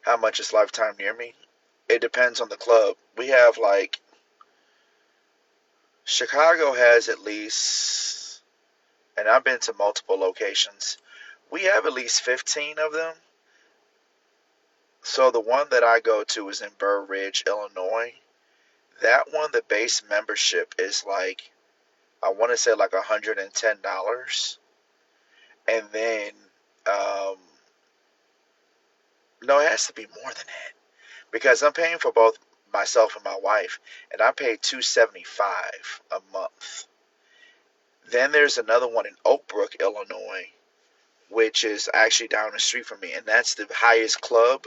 How much is Lifetime near me? It depends on the club. We have like Chicago has at least, and I've been to multiple locations. We have at least 15 of them. So the one that I go to is in Burr Ridge, Illinois. That one, the base membership is like, I want to say like $110. And then, um, no, it has to be more than that because I'm paying for both myself and my wife, and I pay 275 a month. Then there's another one in Oak Brook, Illinois, which is actually down the street from me, and that's the highest club,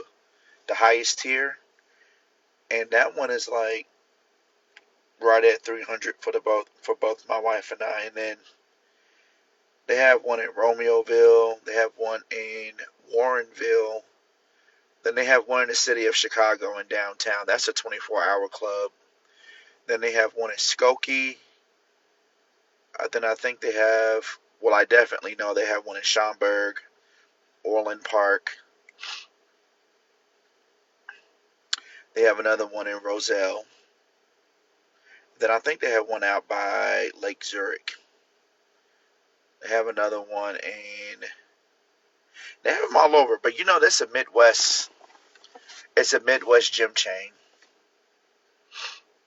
the highest tier, and that one is like right at 300 for both my wife and I. And then they have one in Romeoville, they have one in Warrenville, then they have one in the city of Chicago in downtown. That's a 24-hour club. Then they have one in Skokie. Then I think they have, well, I definitely know they have one in Schaumburg, Orland Park. They have another one in Roselle. Then I think they have one out by Lake Zurich. They have another one in. They have them all over, but you know this is a Midwest. It's a Midwest gym chain.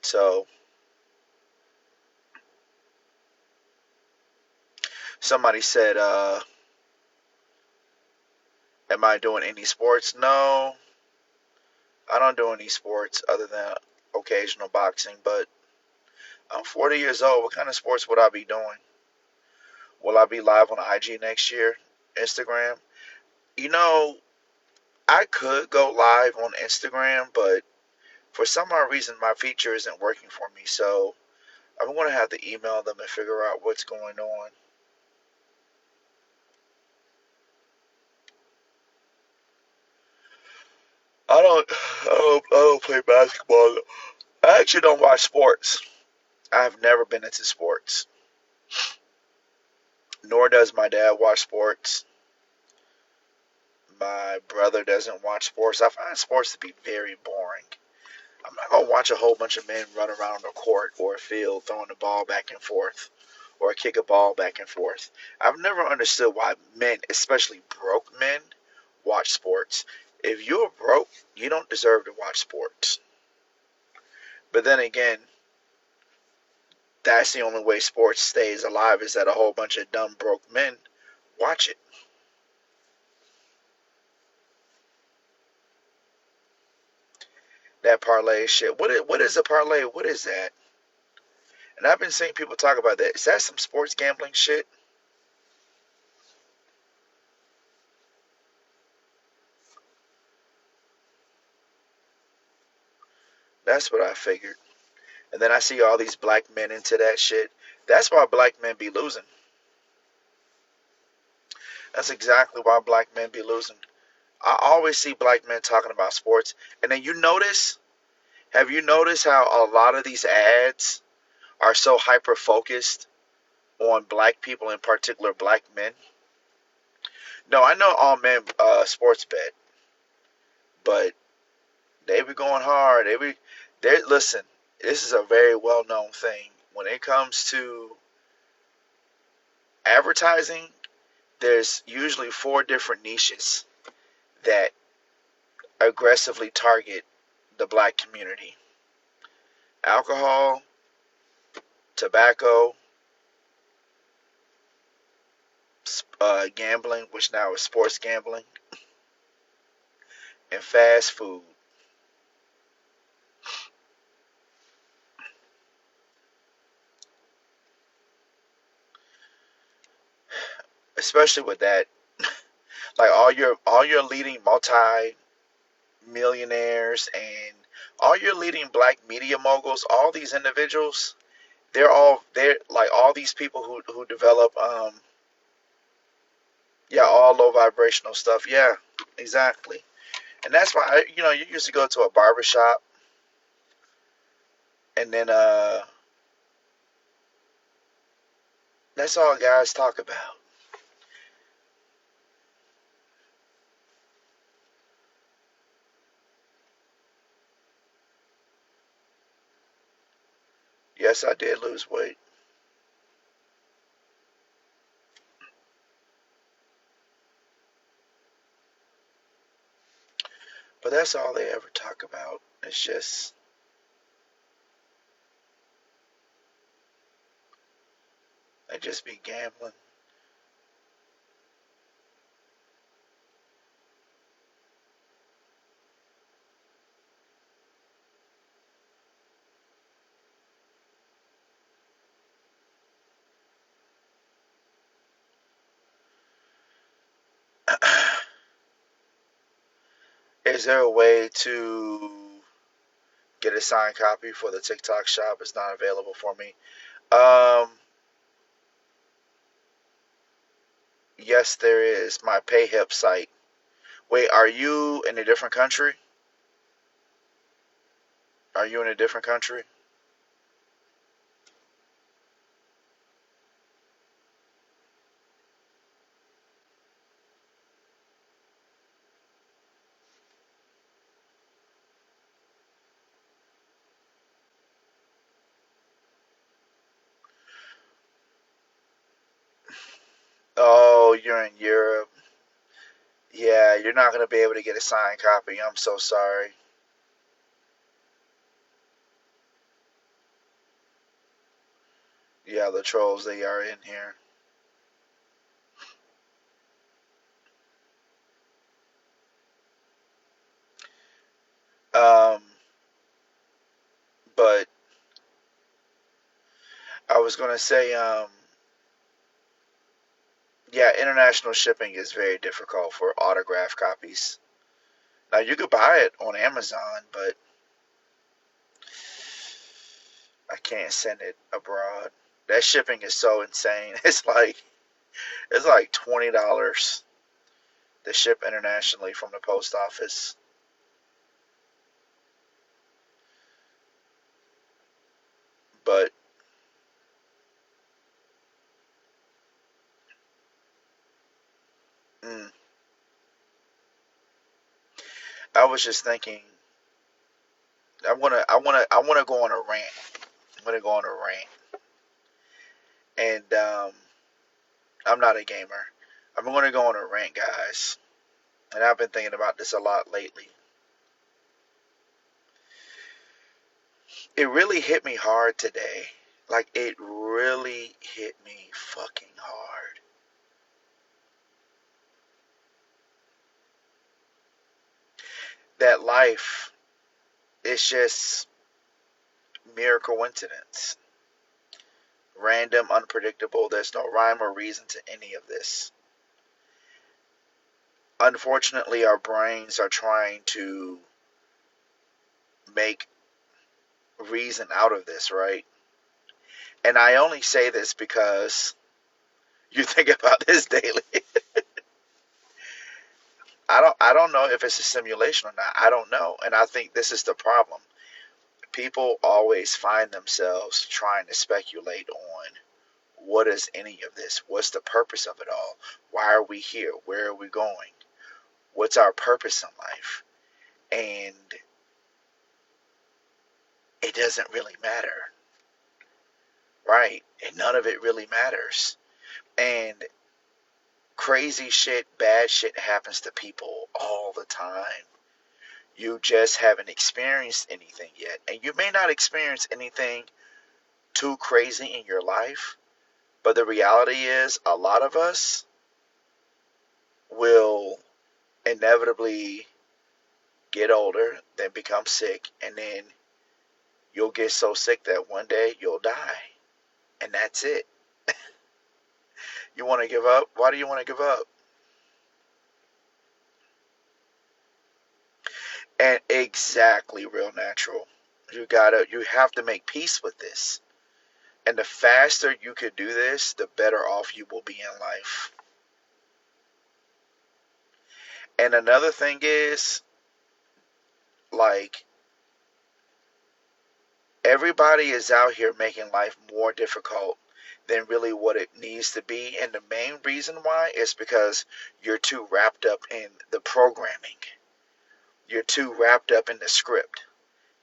So somebody said, "Am I doing any sports?" No, I don't do any sports other than occasional boxing. But I'm 40 years old. What kind of sports would I be doing? Will I be live on IG next year? Instagram? You know, I could go live on Instagram, but for some odd reason my feature isn't working for me. So I'm going to have to email them and figure out what's going on. I don't play basketball. I actually don't watch sports. I've never been into sports. Nor does my dad watch sports. My brother doesn't watch sports. I find sports to be very boring. I'm not gonna watch a whole bunch of men run around a court or a field throwing the ball back and forth or kick a ball back and forth. I've never understood why men, especially broke men, watch sports. If you're broke, you don't deserve to watch sports. But then again, that's the only way sports stays alive is that a whole bunch of dumb broke men watch it. That parlay shit. What is a parlay? What is that? And I've been seeing people talk about that. Is that some sports gambling shit? That's what I figured. And then I see all these black men into that shit. That's why black men be losing. That's exactly why black men be losing. I always see black men talking about sports. And then have you noticed how a lot of these ads are so hyper focused on black people, in particular black men? No, I know all men sports bet, but they be going hard. They listen. This is a very well known thing when it comes to advertising. There's usually four different niches that aggressively target the black community: alcohol, tobacco, gambling, which now is sports gambling, and fast food. Especially with that, like all your leading multi millionaires and all your leading black media moguls, all these individuals, they're like all these people who develop yeah, all low vibrational stuff. Yeah, exactly. And that's why you used to go to a barber shop and then that's all guys talk about. Yes, I did lose weight. But that's all they ever talk about. It's just, they just be gambling. Is there a way to get a signed copy for the TikTok shop? It's not available for me. Um, yes, there is. My PayHip site. Wait, are you in a different country? Are you in a different country? Oh, you're in Europe. Yeah, you're not going to be able to get a signed copy. I'm so sorry. Yeah, the trolls, they are in here. Um, but I was going to say, yeah, international shipping is very difficult for autograph copies. Now, you could buy it on Amazon, but I can't send it abroad. That shipping is so insane. It's like $20 to ship internationally from the post office. But mm, I was just thinking, I wanna go on a rant. I'm gonna go on a rant, and I'm not a gamer. I'm gonna go on a rant, guys, and I've been thinking about this a lot lately. It really hit me hard today. Like, it really hit me fucking hard. That life is just mere coincidence. Random, unpredictable. There's no rhyme or reason to any of this. Unfortunately, our brains are trying to make reason out of this, right? And I only say this because you think about this daily. I don't know if it's a simulation or not. I don't know. And I think this is the problem. People always find themselves trying to speculate on what is any of this? What's the purpose of it all? Why are we here? Where are we going? What's our purpose in life? And it doesn't really matter, right? And none of it really matters. And crazy shit, bad shit happens to people all the time. You just haven't experienced anything yet. And you may not experience anything too crazy in your life, but the reality is a lot of us will inevitably get older, then become sick, and then you'll get so sick that one day you'll die. And that's it. You want to give up? Why do you want to give up? And exactly, real natural. You have to make peace with this. And the faster you can do this, the better off you will be in life. And another thing is, like, everybody is out here making life more difficult than really what it needs to be. And the main reason why is because you're too wrapped up in the programming. You're too wrapped up in the script.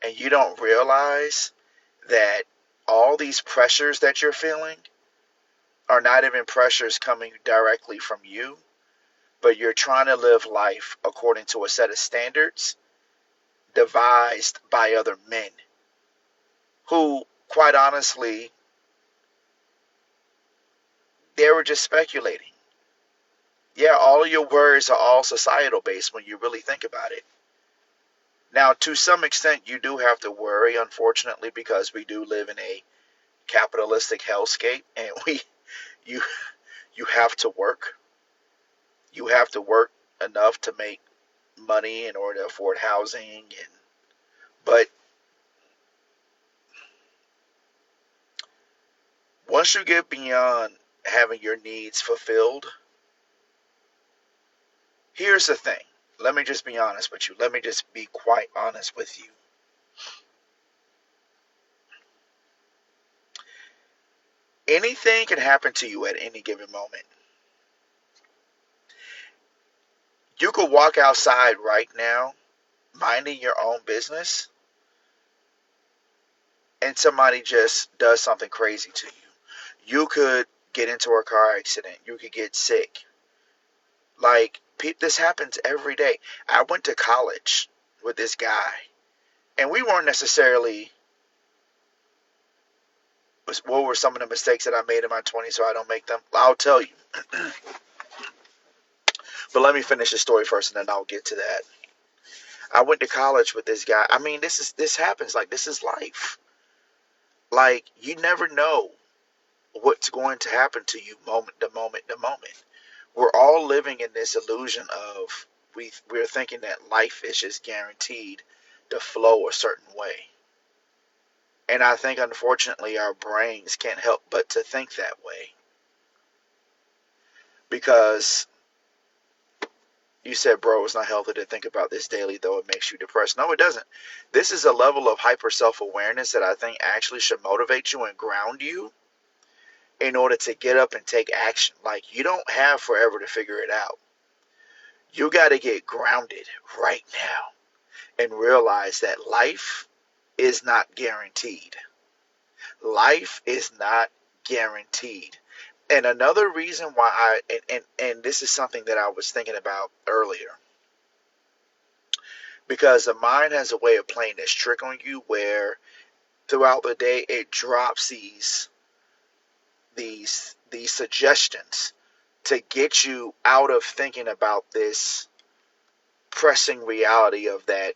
And you don't realize that all these pressures that you're feeling are not even pressures coming directly from you, but you're trying to live life according to a set of standards devised by other men who, quite honestly, they were just speculating. Yeah, all of your worries are all societal based when you really think about it. Now, to some extent, you do have to worry, unfortunately, because we do live in a capitalistic hellscape, and you, you have to work. You have to work enough to make money in order to afford housing, but once you get beyond having your needs fulfilled, here's the thing. Let me just be honest with you. Let me just be quite honest with you. Anything can happen to you at any given moment. You could walk outside right now, minding your own business, and somebody just does something crazy to you. You could get into a car accident. You could get sick. Like, this happens every day. I went to college with this guy, and we weren't necessarily, what were some of the mistakes that I made in my 20s so I don't make them? I'll tell you. But let me finish the story first, and then I'll get to that. I went to college with this guy. I mean, this happens. Like, this is life. Like, you never know what's going to happen to you moment to moment to moment. We're all living in this illusion of we're thinking that life is just guaranteed to flow a certain way. And I think, unfortunately, our brains can't help but to think that way. Because you said, bro, it's not healthy to think about this daily, though it makes you depressed. No, it doesn't. This is a level of hyper self-awareness that I think actually should motivate you and ground you in order to get up and take action. Like, you don't have forever to figure it out. You got to get grounded right now and realize that life is not guaranteed. Life is not guaranteed. And another reason why and this is something that I was thinking about earlier, because the mind has a way of playing this trick on you where throughout the day it drops these suggestions to get you out of thinking about this pressing reality of that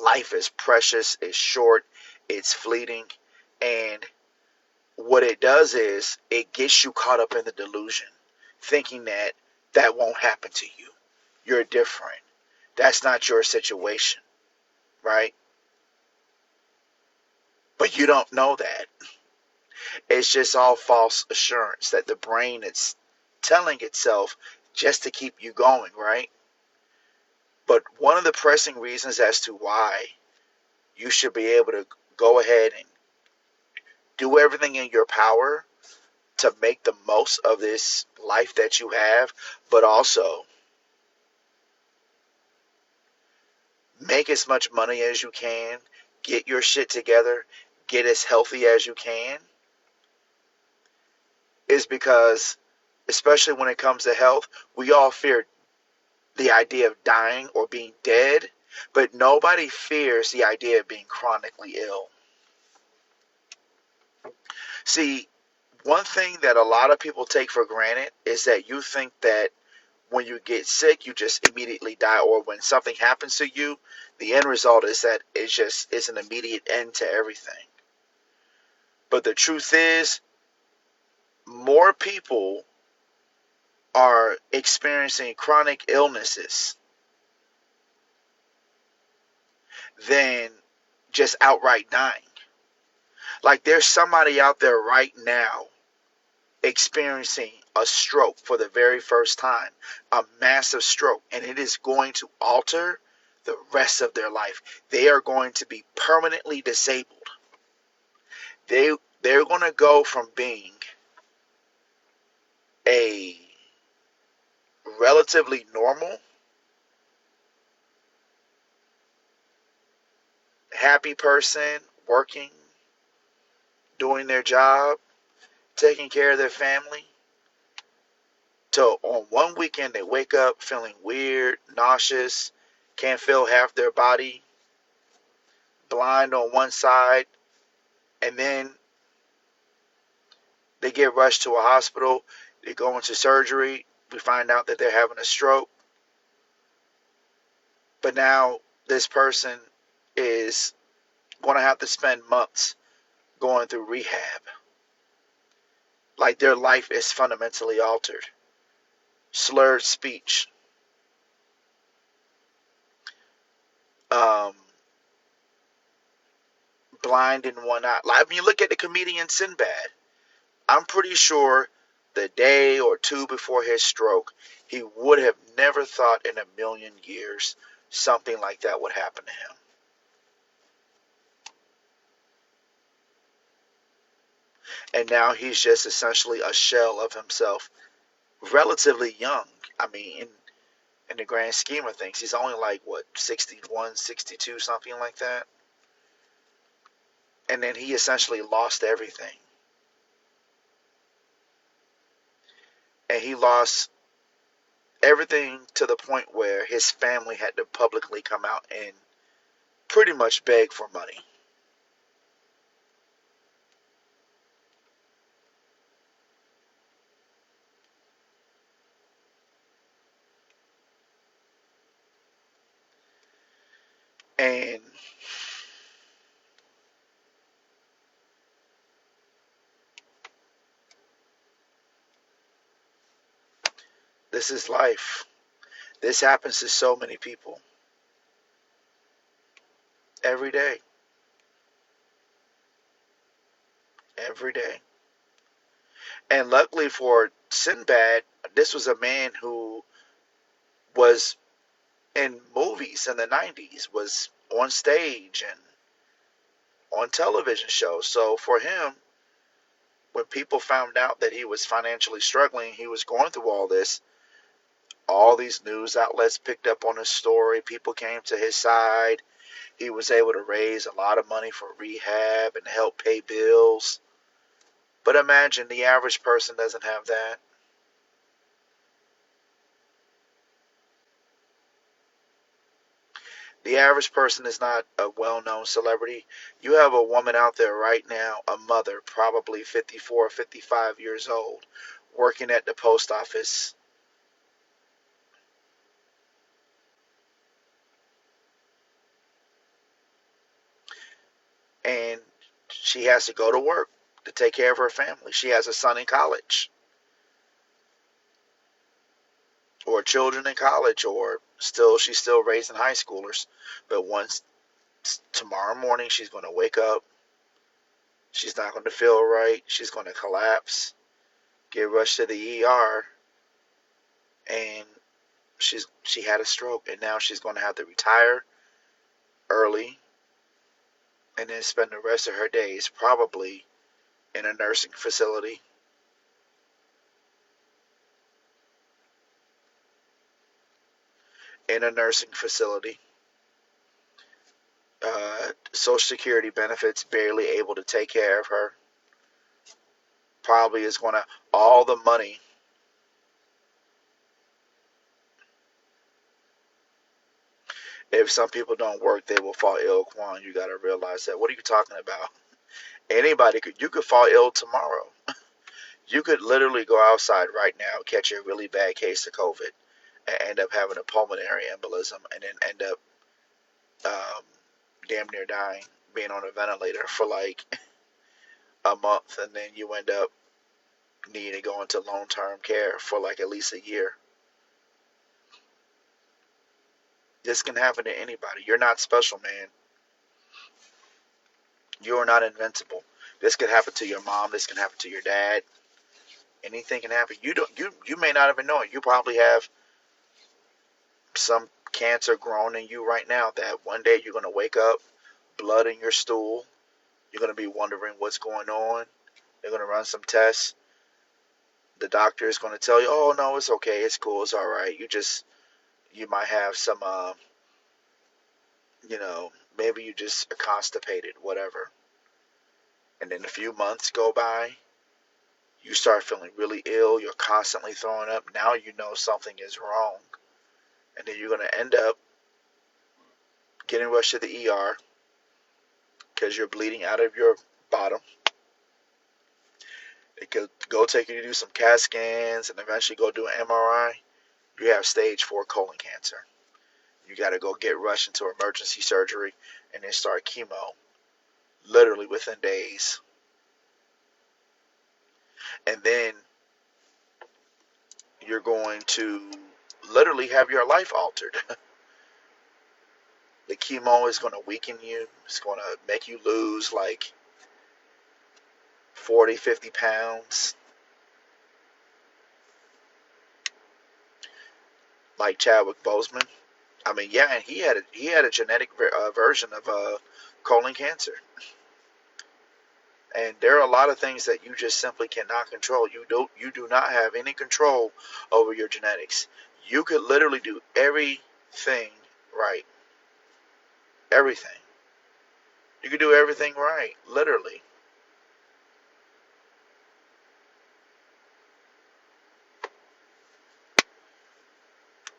life is precious, it's short, it's fleeting, and what it does is it gets you caught up in the delusion, thinking that that won't happen to you. You're different. That's not your situation, right? But you don't know that. It's just all false assurance that the brain is telling itself just to keep you going, right? But one of the pressing reasons as to why you should be able to go ahead and do everything in your power to make the most of this life that you have, but also make as much money as you can, get your shit together, get as healthy as you can, is because, especially when it comes to health, we all fear the idea of dying or being dead, but nobody fears the idea of being chronically ill. See, one thing that a lot of people take for granted is that you think that when you get sick, you just immediately die, or when something happens to you, the end result is that it's an immediate end to everything. But the truth is, more people are experiencing chronic illnesses than just outright dying. Like, there's somebody out there right now experiencing a stroke for the very first time, a massive stroke, and it is going to alter the rest of their life. They are going to be permanently disabled. They're going to go from being a relatively normal, happy person, working, doing their job, taking care of their family, till on one weekend they wake up feeling weird, nauseous, can't feel half their body, blind on one side, and then they get rushed to a hospital, they go into surgery, we find out that they're having a stroke, but now this person is going to have to spend months going through rehab. Like their life is fundamentally altered. Slurred speech, um, blind in one eye. Like, I mean, look at the comedian Sinbad. I'm pretty sure the day or two before his stroke, he would have never thought in a million years something like that would happen to him. And now he's just essentially a shell of himself, relatively young. I mean, in the grand scheme of things, he's only like, what, 61, 62, something like that. And then he essentially lost everything. And he lost everything to the point where his family had to publicly come out and pretty much beg for money. And this is life. This happens to so many people every day. Every day. And luckily for Sinbad, this was a man who was in movies in the 90s, was on stage and on television shows. So for him, when people found out that he was financially struggling, he was going through all these news outlets picked up on his story. People came to his side. He was able to raise a lot of money for rehab and help pay bills. But imagine the average person doesn't have that. The average person is not a well known celebrity. You have a woman out there right now, a mother, probably 54, 55 years old, working at the post office, and she has to go to work to take care of her family. She has a son in college, or children in college, or she's still raising high schoolers. But once tomorrow morning, she's going to wake up. She's not going to feel right. She's going to collapse, get rushed to the ER, and she had a stroke, and now she's going to have to retire early and then spend the rest of her days probably in a nursing facility. In a nursing facility. Social Security benefits barely able to take care of her. Probably is going to, all the money. If some people don't work, they will fall ill, Quan. You got to realize that. What are you talking about? You could fall ill tomorrow. You could literally go outside right now, catch a really bad case of COVID, and end up having a pulmonary embolism, and then end up um, damn near dying, being on a ventilator for like a month, and then you end up needing to go into long-term care for like at least a year. This can happen to anybody. You're not special, man. You are not invincible. This could happen to your mom. This can happen to your dad. Anything can happen. You may not even know it. You probably have some cancer growing in you right now that one day you're gonna wake up, blood in your stool. You're gonna be wondering what's going on. They're gonna run some tests. The doctor is gonna tell you, "Oh no, it's okay. It's cool. It's all right. You might have some maybe you just are constipated, whatever." And then a few months go by, you start feeling really ill, you're constantly throwing up. Now you know something is wrong. And then you're going to end up getting rushed to the ER because you're bleeding out of your bottom. They could go take you to do some CAT scans and eventually go do an MRI. You have stage 4 colon cancer. You got to go get rushed into emergency surgery and then start chemo literally within days. And then you're going to literally have your life altered. The chemo is going to weaken you. It's going to make you lose like 40, 50 pounds. Like Chadwick Boseman. I mean, yeah, and he had a genetic version of colon cancer. And there are a lot of things that you just simply cannot control. You do not have any control over your genetics. You could literally do everything right. Everything. You could do everything right, literally.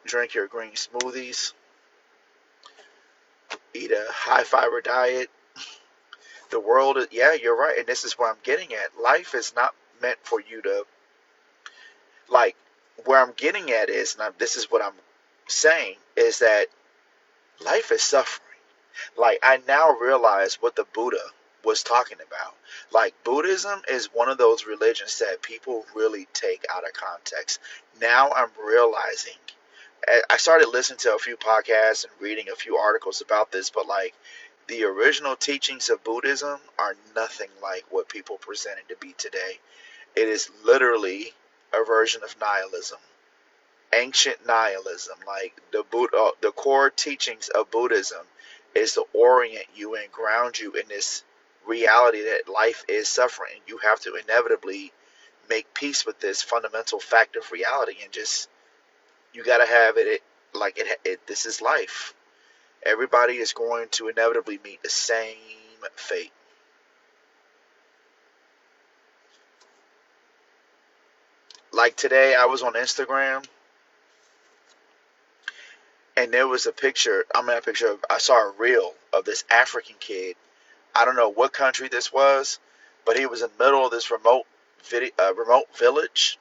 Drink your green smoothies, eat a high fiber diet. The world is, yeah, you're right. And this is what I'm getting at. Life is not meant for you to, like, where I'm getting at is, this is what I'm saying, is that life is suffering. Like, I now realize what the Buddha was talking about. Like, Buddhism is one of those religions that people really take out of context. Now I'm realizing. I started listening to a few podcasts and reading a few articles about this, but like, the original teachings of Buddhism are nothing like what people present it to be today. It is literally a version of nihilism, ancient nihilism. Like the core teachings of Buddhism is to orient you and ground you in this reality that life is suffering. You have to inevitably make peace with this fundamental fact of reality, and just you got to have it like it. This is life. Everybody is going to inevitably meet the same fate. Like today, I was on Instagram and there was a picture. I saw a reel of this African kid. I don't know what country this was, but he was in the middle of this remote village,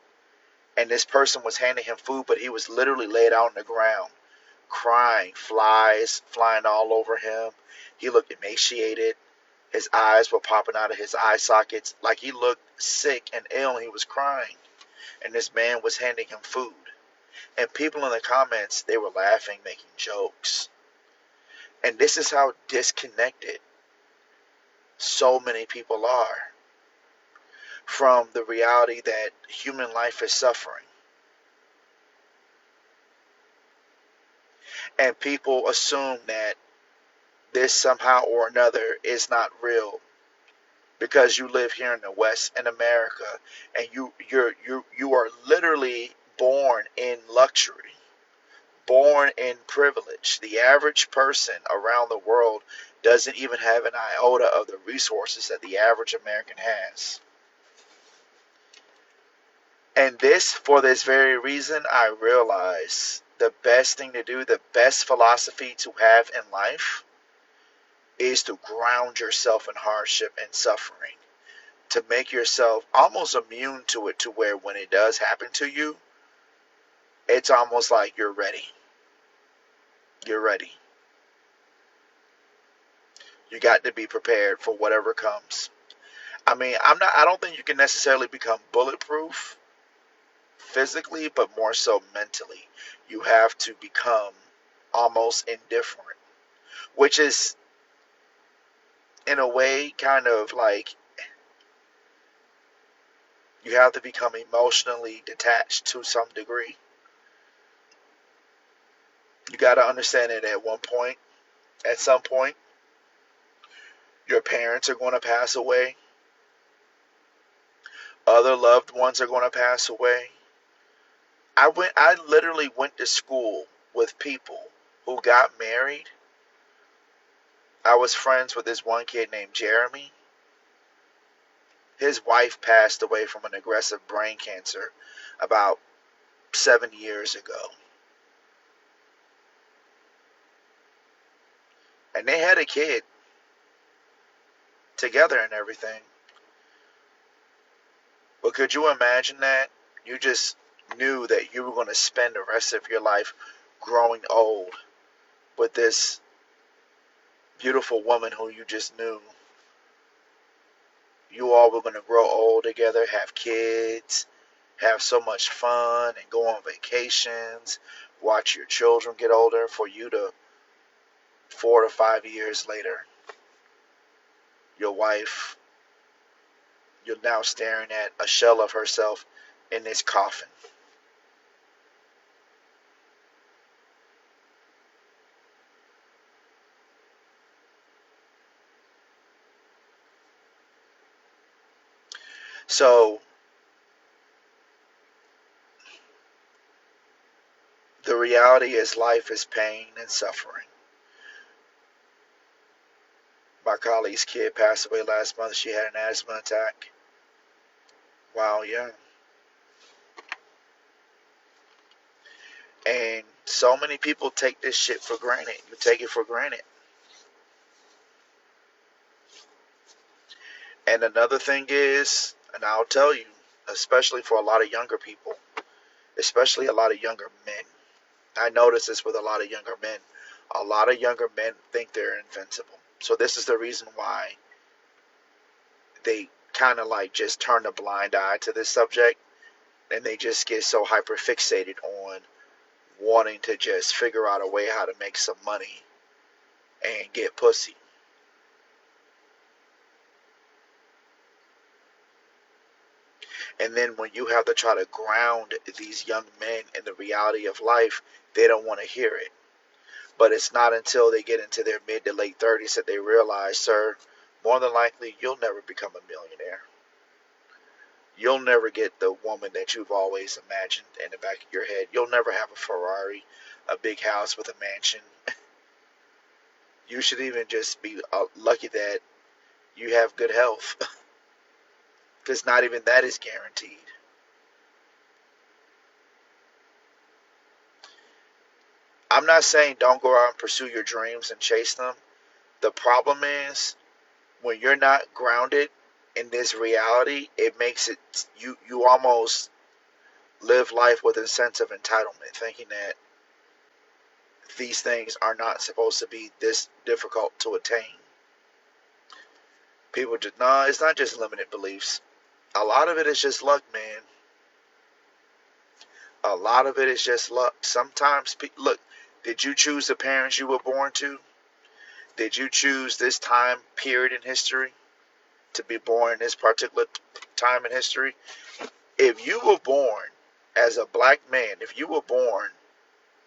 and this person was handing him food, but he was literally laid out on the ground, crying, flies flying all over him. He looked emaciated. His eyes were popping out of his eye sockets, like he looked sick and ill, and he was crying. And this man was handing him food. And people in the comments, they were laughing, making jokes. And this is how disconnected so many people are from the reality that human life is suffering. And people assume that this somehow or another is not real because you live here in the West in America, and you are literally born in luxury, born in privilege. The average person around the world doesn't even have an iota of the resources that the average American has. And for this very reason, I realize the best thing to do, the best philosophy to have in life is to ground yourself in hardship and suffering, to make yourself almost immune to it, to where when it does happen to you, it's almost like you're ready. You're ready. You got to be prepared for whatever comes. I mean, I don't think you can necessarily become bulletproof physically, but more so mentally. You have to become almost indifferent, which is in a way kind of like you have to become emotionally detached to some degree. You got to understand that at some point, your parents are going to pass away. Other loved ones are going to pass away. I literally went to school with people who got married. I was friends with this one kid named Jeremy. His wife passed away from an aggressive brain cancer about 7 years ago. And they had a kid together and everything. But could you imagine that? You just knew that you were going to spend the rest of your life growing old with this beautiful woman who you just knew. You all were going to grow old together, have kids, have so much fun, and go on vacations, watch your children get older for you to 4 to 5 years later, your wife, you're now staring at a shell of herself in this coffin. So the reality is life is pain and suffering. My colleague's kid passed away last month. She had an asthma attack. Wow, yeah. And so many people take this shit for granted. You take it for granted. And another thing is, and I'll tell you, especially for a lot of younger people, especially a lot of younger men. I notice this with a lot of younger men. A lot of younger men think they're invincible. So this is the reason why they kind of like just turn a blind eye to this subject, and they just get so hyper fixated on wanting to just figure out a way how to make some money and get pussy. And then when you have to try to ground these young men in the reality of life, they don't want to hear it. But it's not until they get into their mid to late 30s that they realize, sir, more than likely you'll never become a millionaire. You'll never get the woman that you've always imagined in the back of your head. You'll never have a Ferrari, a big house with a mansion. You should even just be lucky that you have good health, because not even that is guaranteed. I'm not saying don't go out and pursue your dreams and chase them. The problem is when you're not grounded in this reality, it makes it you almost live life with a sense of entitlement, thinking that these things are not supposed to be this difficult to attain. People just no, it's not just limited beliefs. A lot of it is just luck, man. A lot of it is just luck. Sometimes, look, did you choose the parents you were born to? Did you choose this time period in history to be born in this particular time in history? If you were born as a black man, if you were born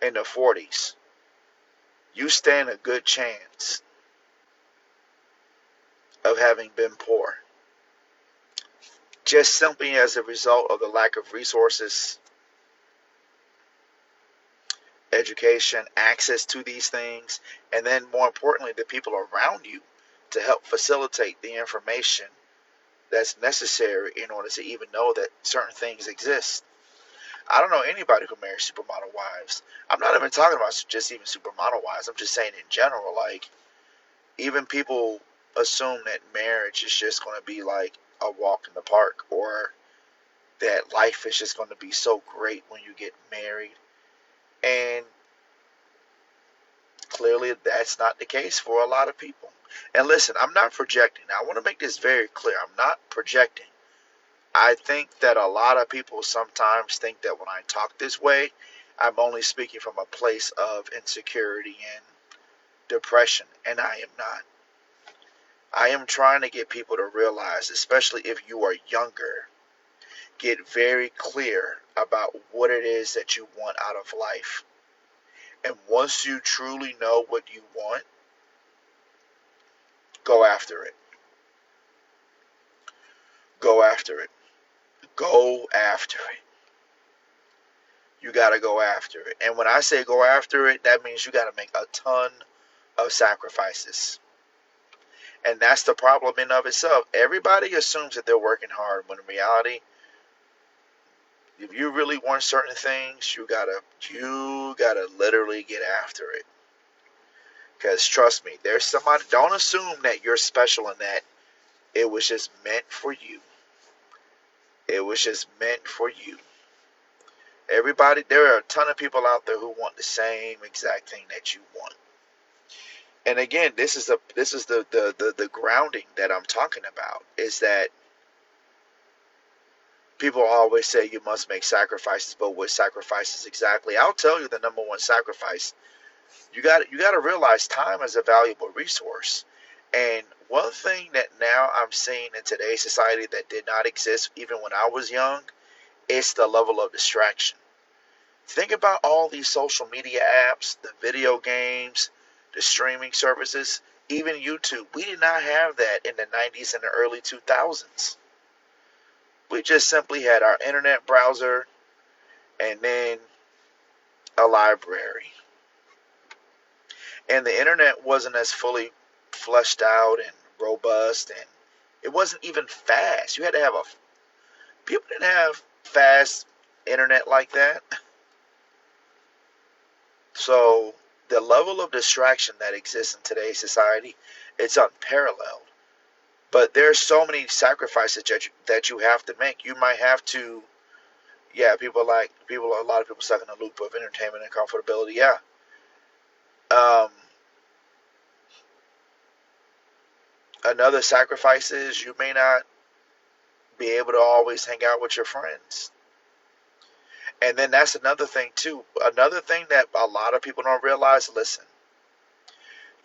in the 40s, you stand a good chance of having been poor. Just simply as a result of the lack of resources, education, access to these things, and then more importantly, the people around you to help facilitate the information that's necessary in order to even know that certain things exist. I don't know anybody who marries supermodel wives. I'm not even talking about just even supermodel wives. I'm just saying in general, like, even people assume that marriage is just going to be like a walk in the park, or that life is just going to be so great when you get married. And clearly that's not the case for a lot of people. And listen, I'm not projecting. I want to make this very clear. I'm not projecting. I think that a lot of people sometimes think that when I talk this way, I'm only speaking from a place of insecurity and depression, and I am not. I am trying to get people to realize, especially if you are younger, get very clear about what it is that you want out of life. And once you truly know what you want, go after it. Go after it. Go after it. You got to go after it. And when I say go after it, that means you got to make a ton of sacrifices. And that's the problem in of itself. Everybody assumes that they're working hard, when in reality, if you really want certain things, you gotta literally get after it. Because trust me, there's somebody. Don't assume that you're special in that. It was just meant for you. It was just meant for you. Everybody, there are a ton of people out there who want the same exact thing that you want. And again, this is the grounding that I'm talking about. Is that people always say you must make sacrifices, but what sacrifices exactly? I'll tell you the number one sacrifice. You got to realize time is a valuable resource. And one thing that now I'm seeing in today's society that did not exist even when I was young is the level of distraction. Think about all these social media apps, the video games, the streaming services, even YouTube. We did not have that in the 90s and the early 2000s. We just simply had our internet browser and then a library. And the internet wasn't as fully fleshed out and robust, and it wasn't even fast. You had to have a people didn't have fast internet like that. So the level of distraction that exists in today's society, it's unparalleled. But there's so many sacrifices that you have to make. You might have to, yeah, a lot of people stuck in a loop of entertainment and comfortability. Yeah. Um, Another sacrifice is you may not be able to always hang out with your friends. And then that's another thing too. Another thing that a lot of people don't realize, listen,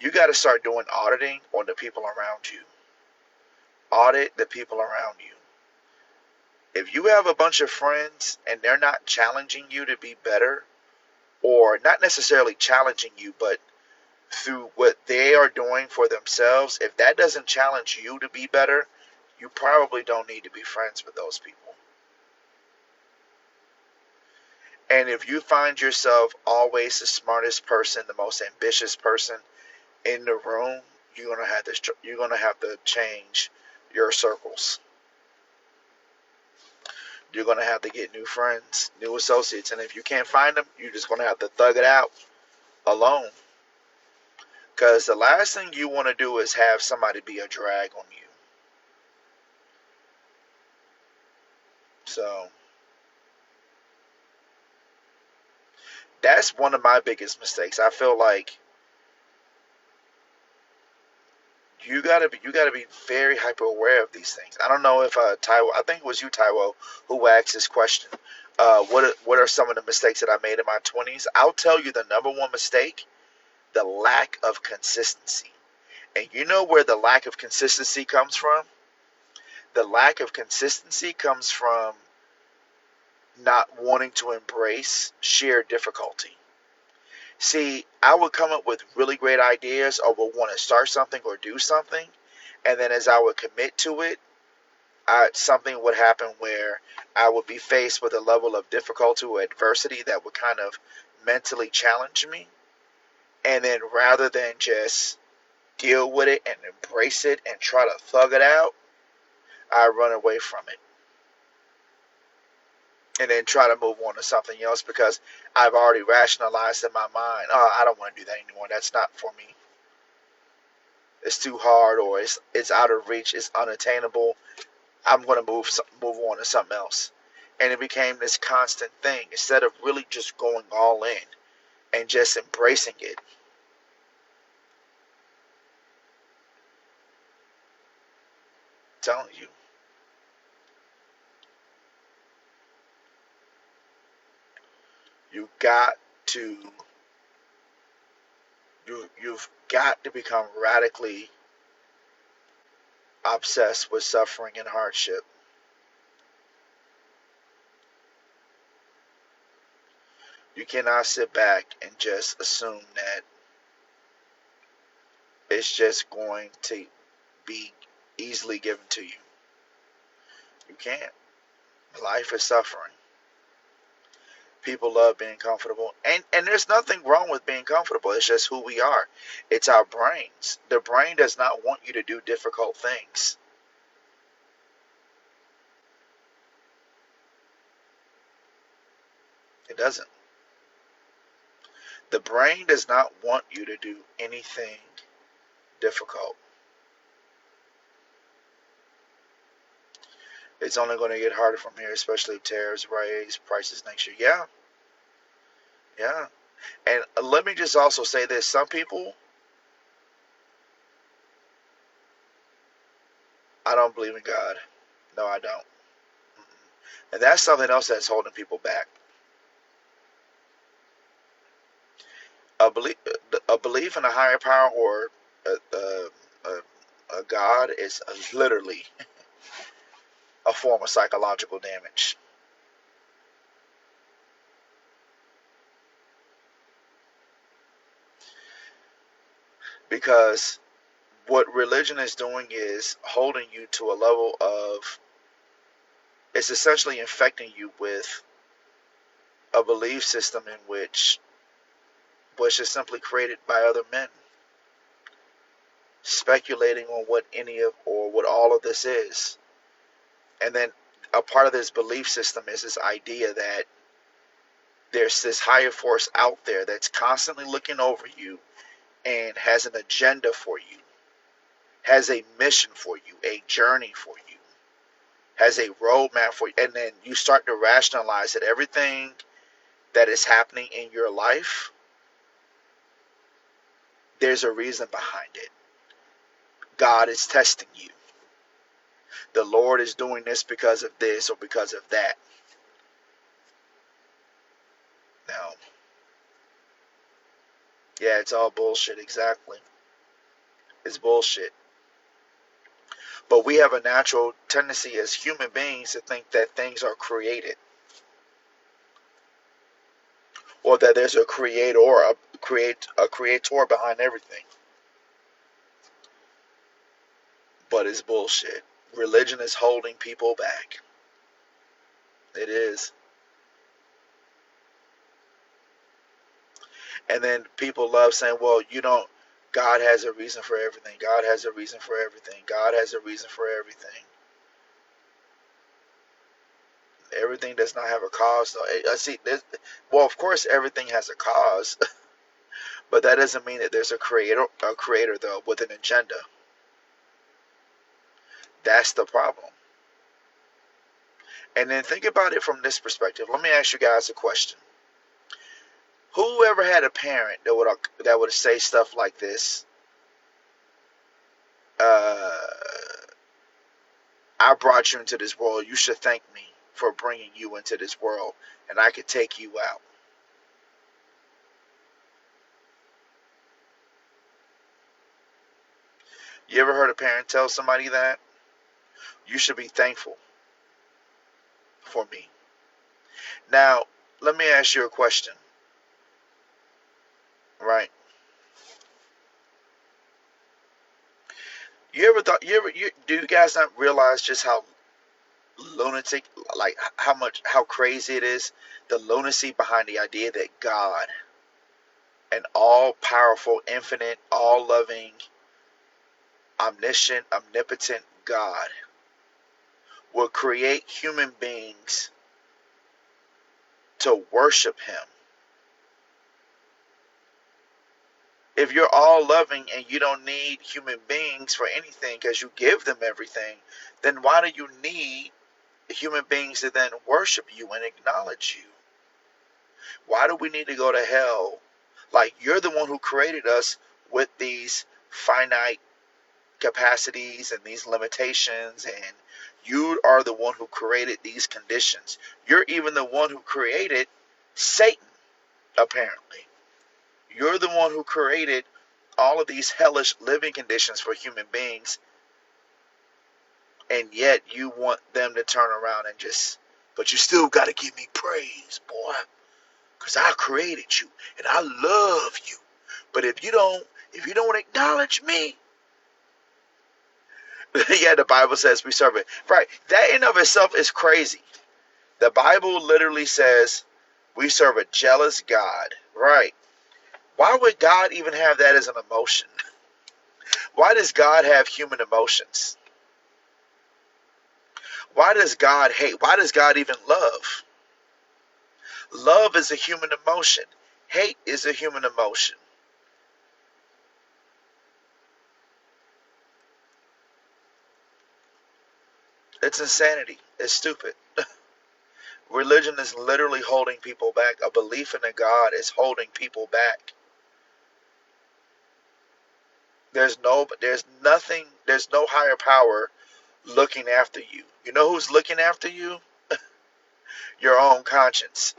you got to start doing auditing on the people around you. Audit the people around you. If you have a bunch of friends and they're not challenging you to be better, or not necessarily challenging you, but through what they are doing for themselves, if that doesn't challenge you to be better, you probably don't need to be friends with those people. And if you find yourself always the smartest person, the most ambitious person in the room, you're gonna have to change your circles. You're gonna have to get new friends, new associates, and if you can't find them, you're just gonna have to thug it out alone. Because the last thing you want to do is have somebody be a drag on you. So that's one of my biggest mistakes. I feel like you gotta be very hyper aware of these things. I don't know if Taiwo, I think it was you, Taiwo, who asked this question. What are some of the mistakes that I made in my 20s? I'll tell you the number one mistake: the lack of consistency. And you know where the lack of consistency comes from? The lack of consistency comes from not wanting to embrace sheer difficulty. See, I would come up with really great ideas or would want to start something or do something, and then as I would commit to it, something would happen where I would be faced with a level of difficulty or adversity that would kind of mentally challenge me. And then rather than just deal with it and embrace it and try to thug it out, I run away from it and then try to move on to something else because I've already rationalized in my mind, oh, I don't want to do that anymore. That's not for me. It's too hard, or it's out of reach. It's unattainable. I'm going to move on to something else. And it became this constant thing instead of really just going all in and just embracing it. I'm telling you, you got to you've got to become radically obsessed with suffering and hardship. You cannot sit back and just assume that it's just going to be easily given to you. You can't. Life is suffering. People love being comfortable. And there's nothing wrong with being comfortable. It's just who we are. It's our brains. The brain does not want you to do difficult things. It doesn't. The brain does not want you to do anything difficult. It's only going to get harder from here, especially if tariffs raise prices next year. Yeah, yeah. And let me just also say this. Some people, I don't believe in God. No, I don't. And that's something else that's holding people back. A belief, a belief in a higher power or a God is literally a form of psychological damage. Because what religion is doing is holding you to a level of, it's essentially infecting you with a belief system in which was just simply created by other men, speculating on what any of or what all of this is. And then a part of this belief system is this idea that there's this higher force out there that's constantly looking over you and has an agenda for you, has a mission for you, a journey for you, has a roadmap for you. And then you start to rationalize that everything that is happening in your life, there's a reason behind it. God is testing you. The Lord is doing this because of this or because of that. Now, yeah, it's all bullshit, exactly. It's bullshit. But we have a natural tendency as human beings to think that things are created, or that there's a creator, a creator behind everything. But it's bullshit. Religion is holding people back. It is. And then people love saying, well, you don't, God has a reason for everything. God has a reason for everything. God has a reason for everything. Everything does not have a cause, though. I see. Well, of course, everything has a cause, but that doesn't mean that there's a creator though with an agenda. That's the problem. And then think about it from this perspective. Let me ask you guys a question. Who ever had a parent that would say stuff like this? I brought you into this world. You should thank me for bringing you into this world, and I could take you out. You ever heard a parent tell somebody that? You should be thankful for me. Now, let me ask you a question, right? You ever thought? Do you guys not realize just how lunatic, like how crazy it is? The lunacy behind the idea that God, an all-powerful, infinite, all-loving, omniscient, omnipotent God, will create human beings to worship Him. If you're all loving and you don't need human beings for anything because you give them everything, then why do you need human beings to then worship you and acknowledge you? Why do we need to go to hell? Like, you're the one who created us with these finite capacities and these limitations, and you are the one who created these conditions. You're even the one who created Satan, apparently. You're the one who created all of these hellish living conditions for human beings, and yet you want them to turn around and just, but you still got to give me praise, boy, because I created you and I love you. But if you don't acknowledge me, yeah, the Bible says we serve it. Right. That in of itself is crazy. The Bible literally says We serve a jealous God. Right. Why would God even have that as an emotion? Why does God have human emotions? Why does God hate? Why does God even love? Love is a human emotion. Hate is a human emotion. It's insanity. It's stupid. Religion is literally holding people back. A belief in a God is holding people back. There's nothing, there's no higher power looking after you. You know who's looking after you? Your own conscience.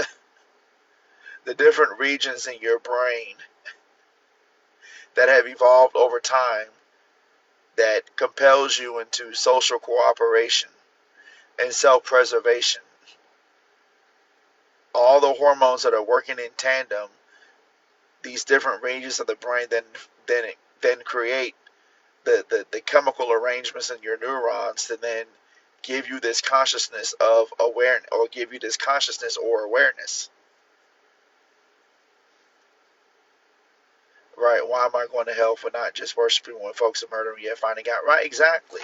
The different regions in your brain that have evolved over time that compels you into social cooperation and self-preservation. All the hormones that are working in tandem, these different ranges of the brain then create the chemical arrangements in your neurons to then give you this consciousness of awareness, or give you this consciousness or awareness. Right? Why am I going to hell for not just worshiping when folks are murdering yet finding out? Right? Exactly.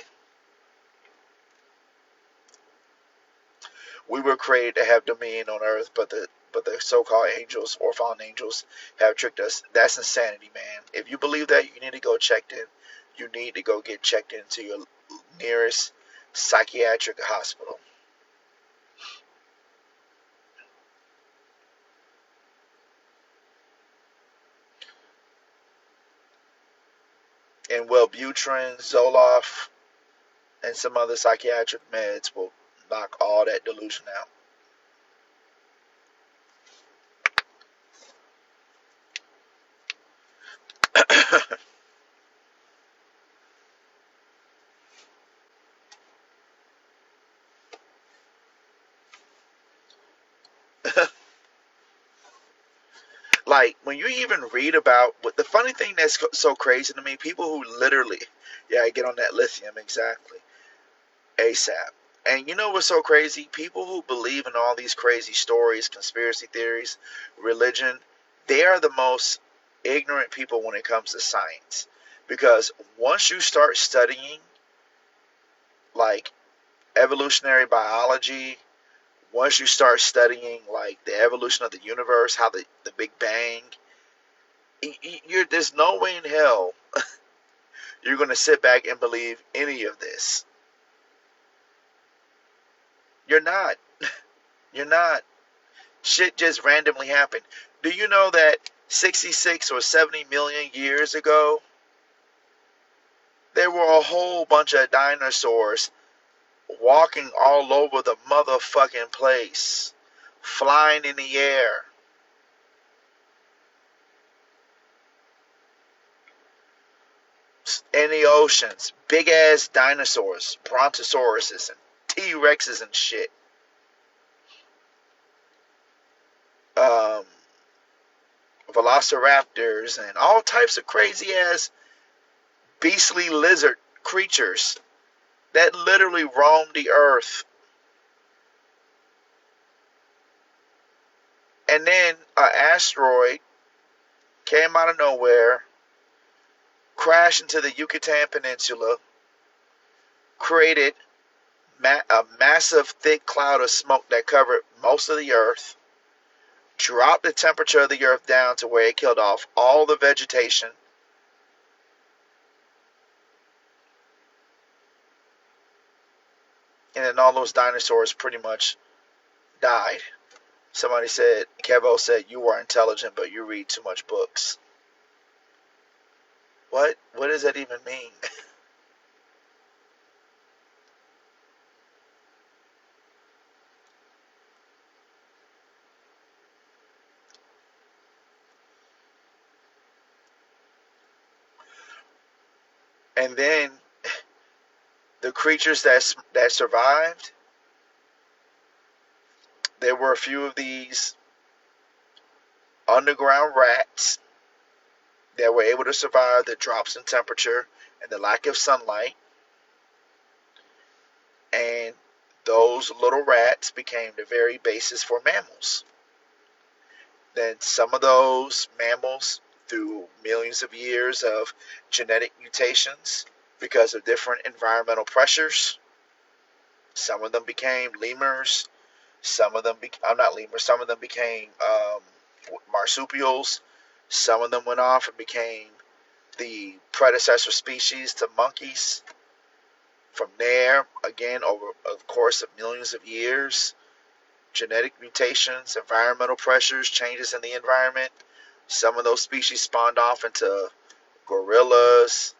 We were created to have dominion on earth, but the so-called angels or fallen angels have tricked us. That's insanity, man. If you believe that, you need to go checked in. You need to go get checked into your nearest psychiatric hospital. And Wellbutrin, Zoloft, and some other psychiatric meds will knock all that delusion out. Like, when you even read about what the funny thing that's so crazy to me, people who literally, yeah, get on that lithium exactly, ASAP. And you know what's so crazy? People who believe in all these crazy stories, conspiracy theories, religion, they are the most ignorant people when it comes to science. Because once you start studying, like, evolutionary biology, once you start studying, like, the evolution of the universe, how the Big Bang, there's no way in hell you're going to sit back and believe any of this. You're not. You're not. Shit just randomly happened. Do you know that 66 or 70 million years ago, there were a whole bunch of dinosaurs walking all over the motherfucking place, flying in the air, in the oceans, big ass dinosaurs, brontosauruses and T-Rexes and shit. Um, Velociraptors and all types of crazy ass beastly lizard creatures that literally roamed the earth. And then an asteroid came out of nowhere, crashed into the Yucatan Peninsula, created a massive thick cloud of smoke that covered most of the earth, dropped the temperature of the earth down to where it killed off all the vegetation, and then all those dinosaurs pretty much died. Somebody said, Kevo said, you are intelligent, but you read too much books. What? What does that even mean? And then the creatures that survived, there were a few of these underground rats that were able to survive the drops in temperature and the lack of sunlight. And those little rats became the very basis for mammals. Then some of those mammals, through millions of years of genetic mutations because of different environmental pressures, some of them became lemurs. Some of them, I'm not lemurs. Some of them became marsupials. Some of them went off and became the predecessor species to monkeys. From there, again, over a course of millions of years, genetic mutations, environmental pressures, changes in the environment. Some of those species spawned off into gorillas.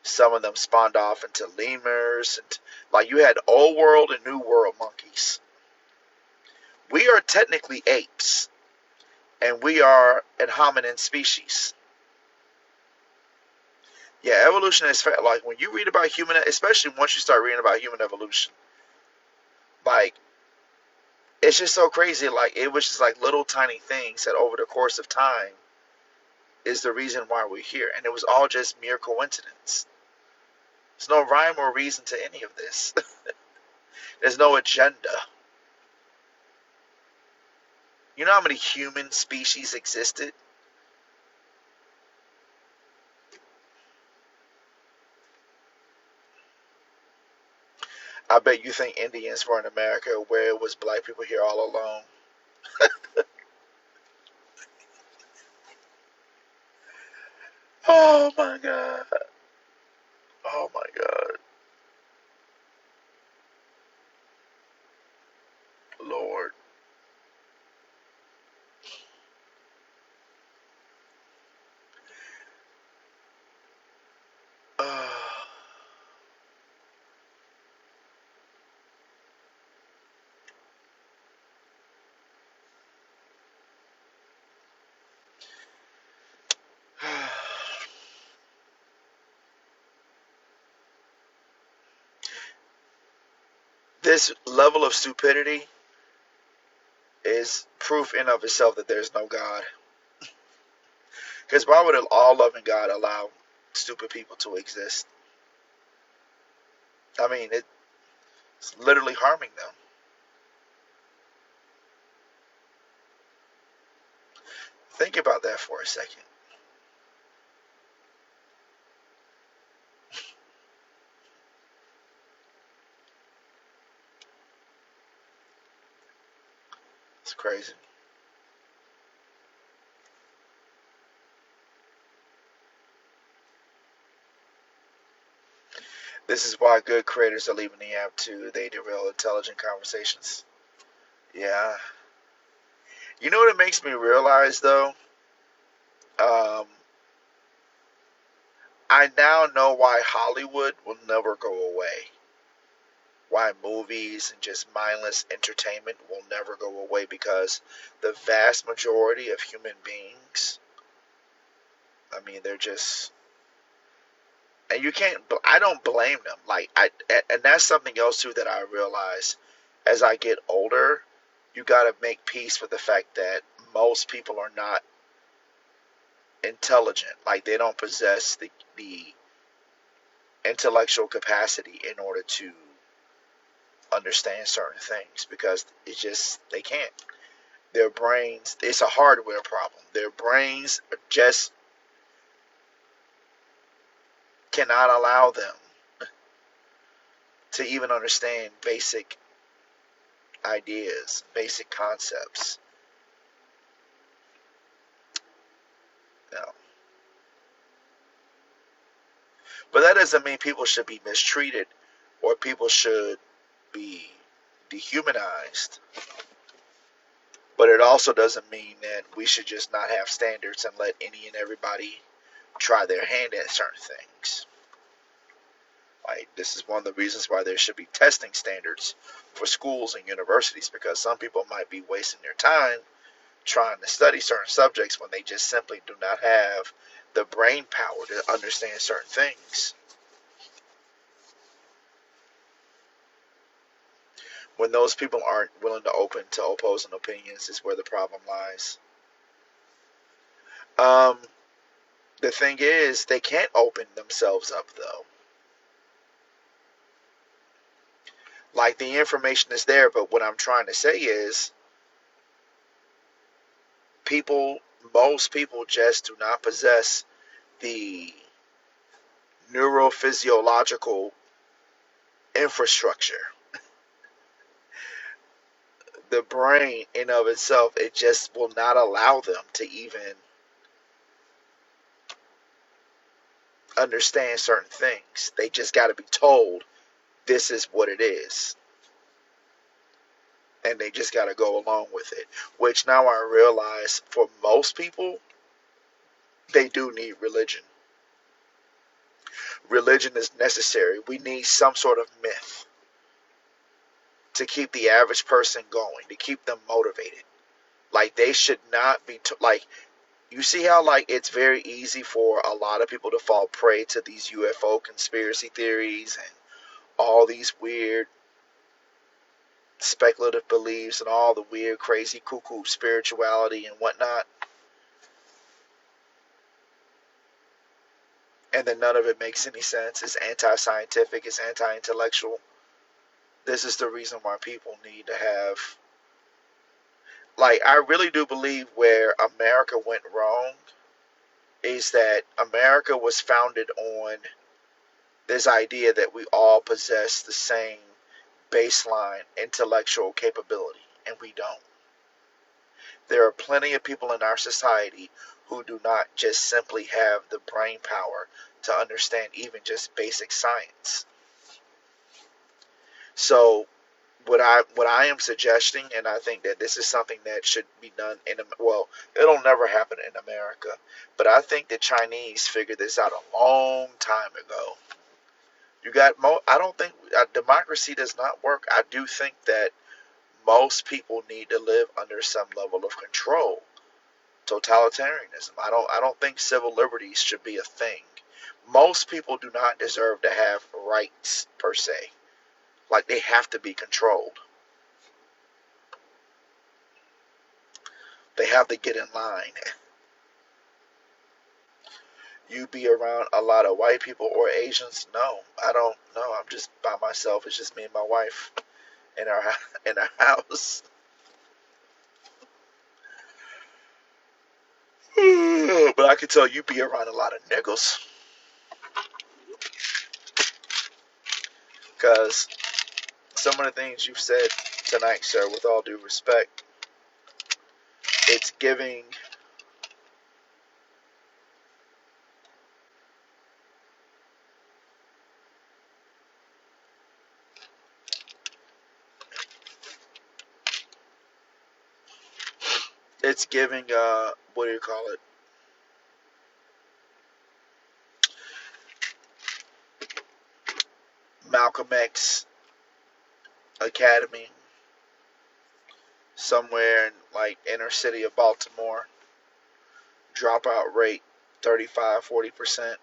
Some of them spawned off into lemurs. And, like you had old world and new world monkeys. We are technically apes, and we are an hominin species. Yeah, evolution is like when you read about human, especially once you start reading about human evolution, like it's just so crazy. Like it was just like little tiny things that over the course of time is the reason why we're here, and it was all just mere coincidence. There's no rhyme or reason to any of this. There's no agenda. You know how many human species existed? I bet you think Indians were in America where it was black people here all alone. Oh my God. Oh my God. Lord. This level of stupidity is proof in of itself that there's no God. Because why would an all-loving God allow stupid people to exist? I mean, it's literally harming them. Think about that for a second. It's crazy. This is why good creators are leaving the app too. They derail intelligent conversations. Yeah. You know what it makes me realize though? Um, I now know why Hollywood will never go away. Why movies and just mindless entertainment will never go away, because the vast majority of human beings, I mean, they're just, and you can't, I don't blame them. Like, and that's something else too that I realize as I get older, you got to make peace with the fact that most people are not intelligent. Like, they don't possess the intellectual capacity in order to understand certain things, because it's just, they can't. Their brains, it's a hardware problem. Their brains just cannot allow them to even understand basic ideas, basic concepts. No. But that doesn't mean people should be mistreated or people should be dehumanized. But it also doesn't mean that we should just not have standards and let any and everybody try their hand at certain things. Like, this is one of the reasons why there should be testing standards for schools and universities, because some people might be wasting their time trying to study certain subjects when they just simply do not have the brain power to understand certain things. When those people aren't willing to open to opposing opinions is where the problem lies. Um, the thing is, they can't open themselves up though. Like, the information is there, but what I'm trying to say is people, most people just do not possess the neurophysiological infrastructure. The brain in of itself, it just will not allow them to even understand certain things. They just got to be told this is what it is, and they just got to go along with it. Which now I realize for most people, they do need religion. Religion is necessary. We need some sort of myth to keep the average person going, to keep them motivated. Like they should not be like, you see how like it's very easy for a lot of people to fall prey to these UFO conspiracy theories and all these weird speculative beliefs and all the weird crazy cuckoo spirituality and whatnot, and then none of it makes any sense. It's anti-scientific, it's anti-intellectual. This is the reason why people need to have, like, I really do believe where America went wrong is that America was founded on this idea that we all possess the same baseline intellectual capability, and we don't. There are plenty of people in our society who do not just simply have the brain power to understand even just basic science. So what I am suggesting, and I think that this is something that should be done in, well, it'll never happen in America, but I think the Chinese figured this out a long time ago. You got I don't think democracy does not work. I do think that most people need to live under some level of control. Totalitarianism. I don't think civil liberties should be a thing. Most people do not deserve to have rights per se. Like they have to be controlled. They have to get in line. You be around a lot of white people or Asians? No, I don't know. I'm just by myself. It's just me and my wife in our in our house. But I can tell you be around a lot of niggas, because some of the things you've said tonight, sir, with all due respect, it's giving. It's giving. What do you call it? Malcolm X Academy, somewhere in like inner city of Baltimore. Dropout rate 35-40%.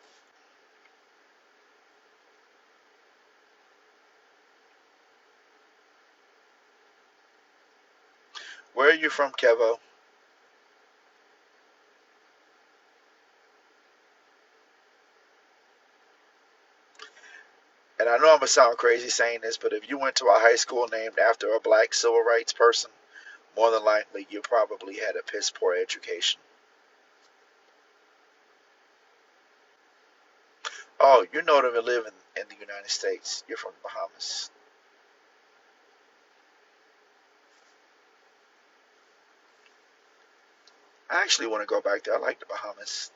Where are you from, Kevo? And I know I'm gonna sound crazy saying this, but if you went to a high school named after a black civil rights person, more than likely you probably had a piss poor education. Oh, you know them and live in the United States. You're from the Bahamas. I actually want to go back there. I like the Bahamas.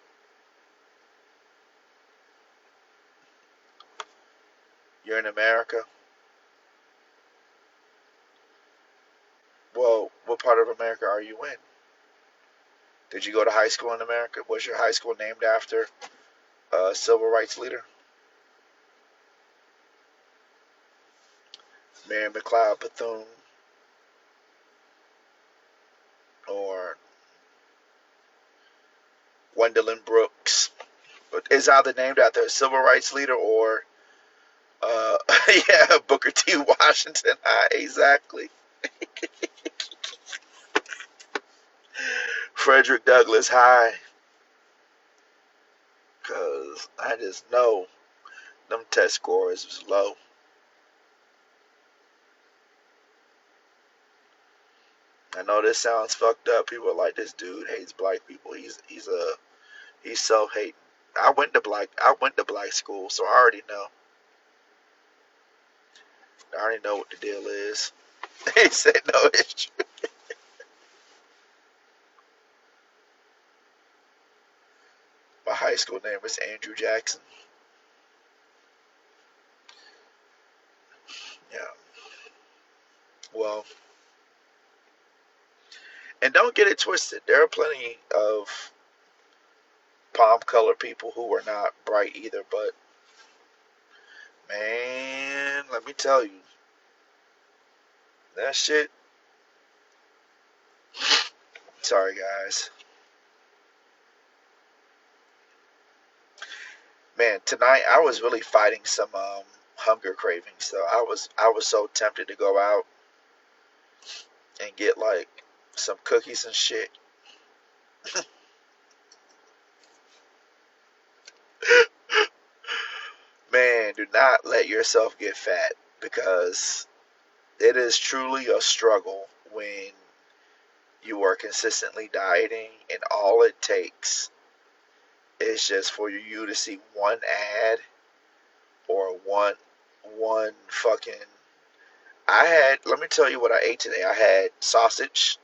You're in America? Well, what part of America are you in? Did you go to high school in America? Was your high school named after a civil rights leader? Mary McLeod Bethune or Gwendolyn Brooks? Is either named after a civil rights leader or, uh, yeah, Booker T. Washington. Exactly. Frederick Douglass High. Because I just know them test scores was low. I know this sounds fucked up. People are like, this dude hates black people. He's self-hating. I went to black school, so I already know. I already know what the deal is. He said no, it's true. My high school name was Andrew Jackson. Yeah. Well, and don't get it twisted. There are plenty of palm colored people who are not bright either, but man, let me tell you, that shit. Sorry, guys. Man, tonight I was really fighting some hunger cravings. So I was so tempted to go out and get like some cookies and shit. Man, do not let yourself get fat because it is truly a struggle when you are consistently dieting and all it takes is just for you to see one ad or one fucking let me tell you what I ate today. I had sausage.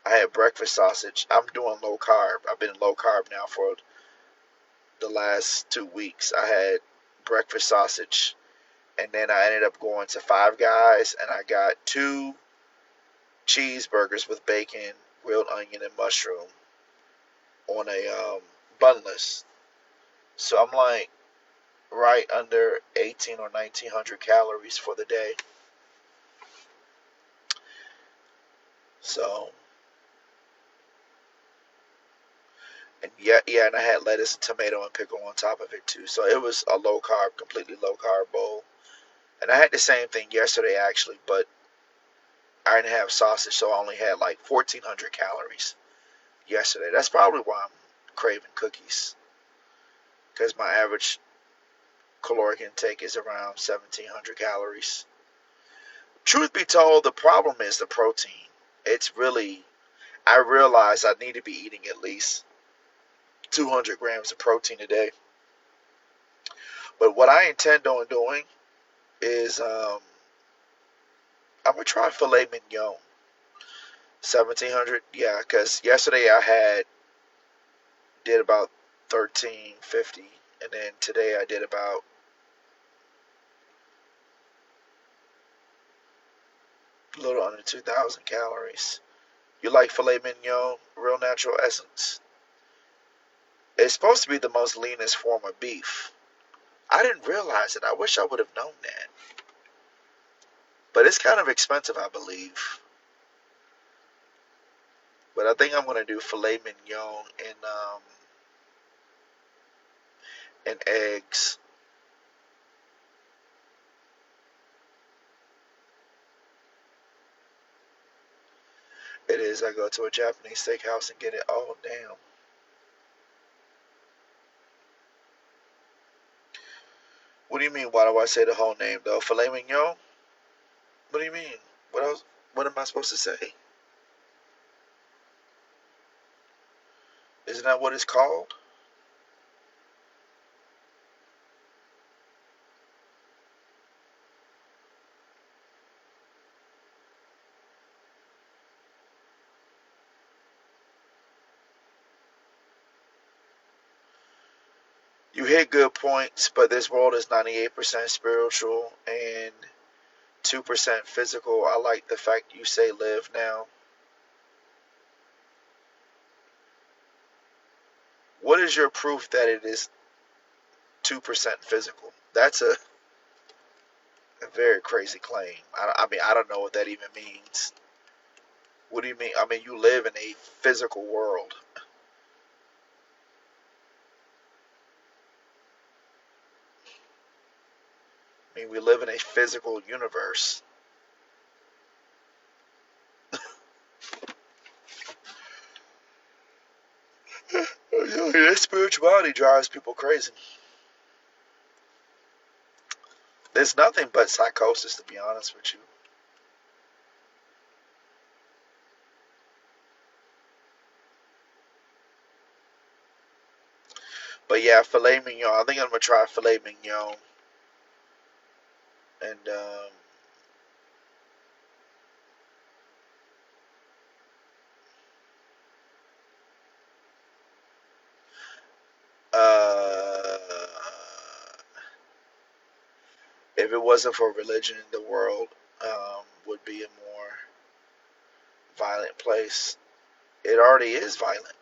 I had breakfast sausage. I'm doing low carb. I've been low carb now for the last 2 weeks. I had breakfast sausage, and then I ended up going to Five Guys, and I got two cheeseburgers with bacon, grilled onion, and mushroom on a bunless. So I'm like right under 18 or 1900 calories for the day. So, and yeah, and I had lettuce, tomato, and pickle on top of it too. So it was a low carb, completely low carb bowl. And I had the same thing yesterday actually, but I didn't have sausage, so I only had like 1400 calories yesterday. That's probably why I'm craving cookies, because my average caloric intake is around 1700 calories. Truth be told, the problem is the protein. It's really, I realize I need to be eating at least 200 grams of protein a day. But what I intend on doing is I'm gonna try filet mignon. 1700, yeah, because yesterday I had did about 1350, and then today I did about a little under 2000 calories. You like filet mignon, real natural essence? It's supposed to be the most leanest form of beef. I didn't realize it. I wish I would have known that. But it's kind of expensive, I believe. But I think I'm gonna do filet mignon and eggs. It is. I go to a Japanese steakhouse and get it. Oh damn. What do you mean? Why do I say the whole name though? Filet mignon? What do you mean? What else? What am I supposed to say? Isn't that what it's called? You hit good points, but this world is 98% spiritual and 2% physical. I like the fact you say live now. What is your proof that it is 2% physical? That's a very crazy claim. I mean, I don't know what that even means. What do you mean? I mean, you live in a physical world. I mean, we live in a physical universe. That spirituality drives people crazy. It's nothing but psychosis, to be honest with you. But yeah, filet mignon. I think I'm gonna try filet mignon and uh, if it wasn't for religion, the world would be a more violent place. It already is violent.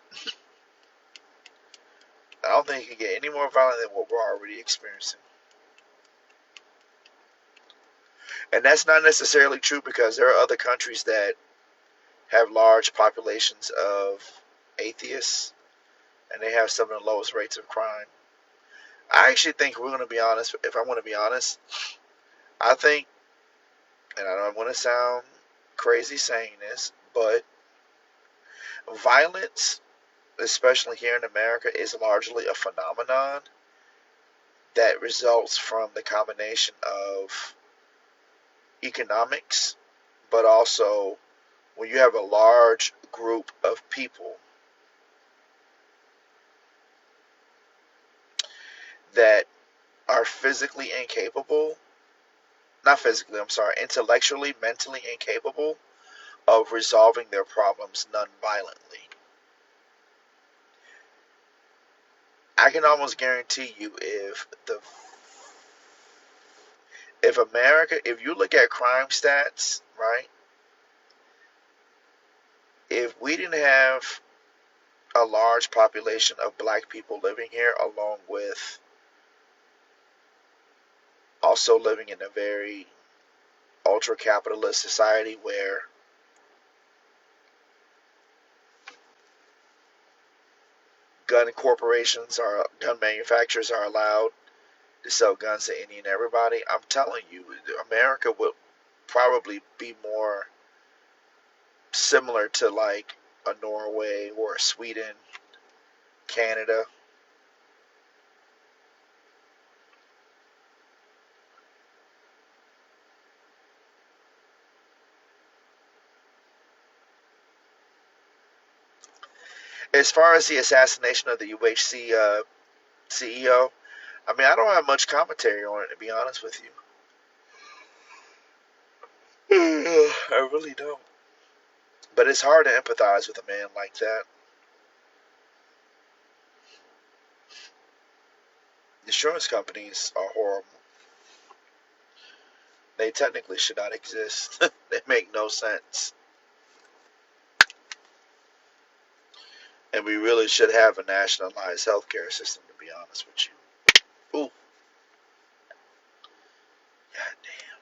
I don't think it can get any more violent than what we're already experiencing. And that's not necessarily true because there are other countries that have large populations of atheists and they have some of the lowest rates of crime. I actually think we're going to be honest. If I want to be honest, I think, and I don't want to sound crazy saying this, but violence, especially here in America, is largely a phenomenon that results from the combination of economics, but also when you have a large group of people that are physically incapable, not physically, I'm sorry, intellectually, mentally incapable of resolving their problems non-violently. I can almost guarantee you if America, if you look at crime stats, right? If we didn't have a large population of black people living here, along with also living in a very ultra capitalist society where gun manufacturers are allowed to sell guns to any and everybody, I'm telling you, America would probably be more similar to like a Norway or a Sweden, Canada. As far as the assassination of the UHC CEO, I mean, I don't have much commentary on it, to be honest with you. I really don't. But it's hard to empathize with a man like that. Insurance companies are horrible. They technically should not exist. They make no sense. And we really should have a nationalized healthcare system, to be honest with you. Ooh, god damn.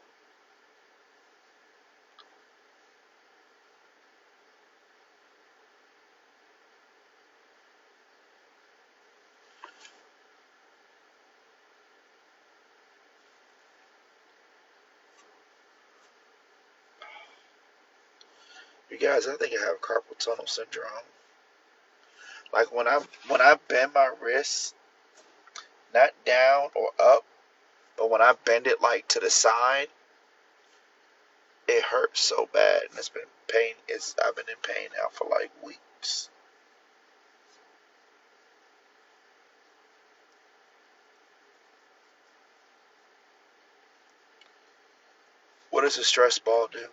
You guys, I think I have carpal tunnel syndrome. Like when I bend my wrist, not down or up, but when I bend it like to the side, it hurts so bad, and it's been pain. It's I've been in pain now for like weeks. What does a stress ball do?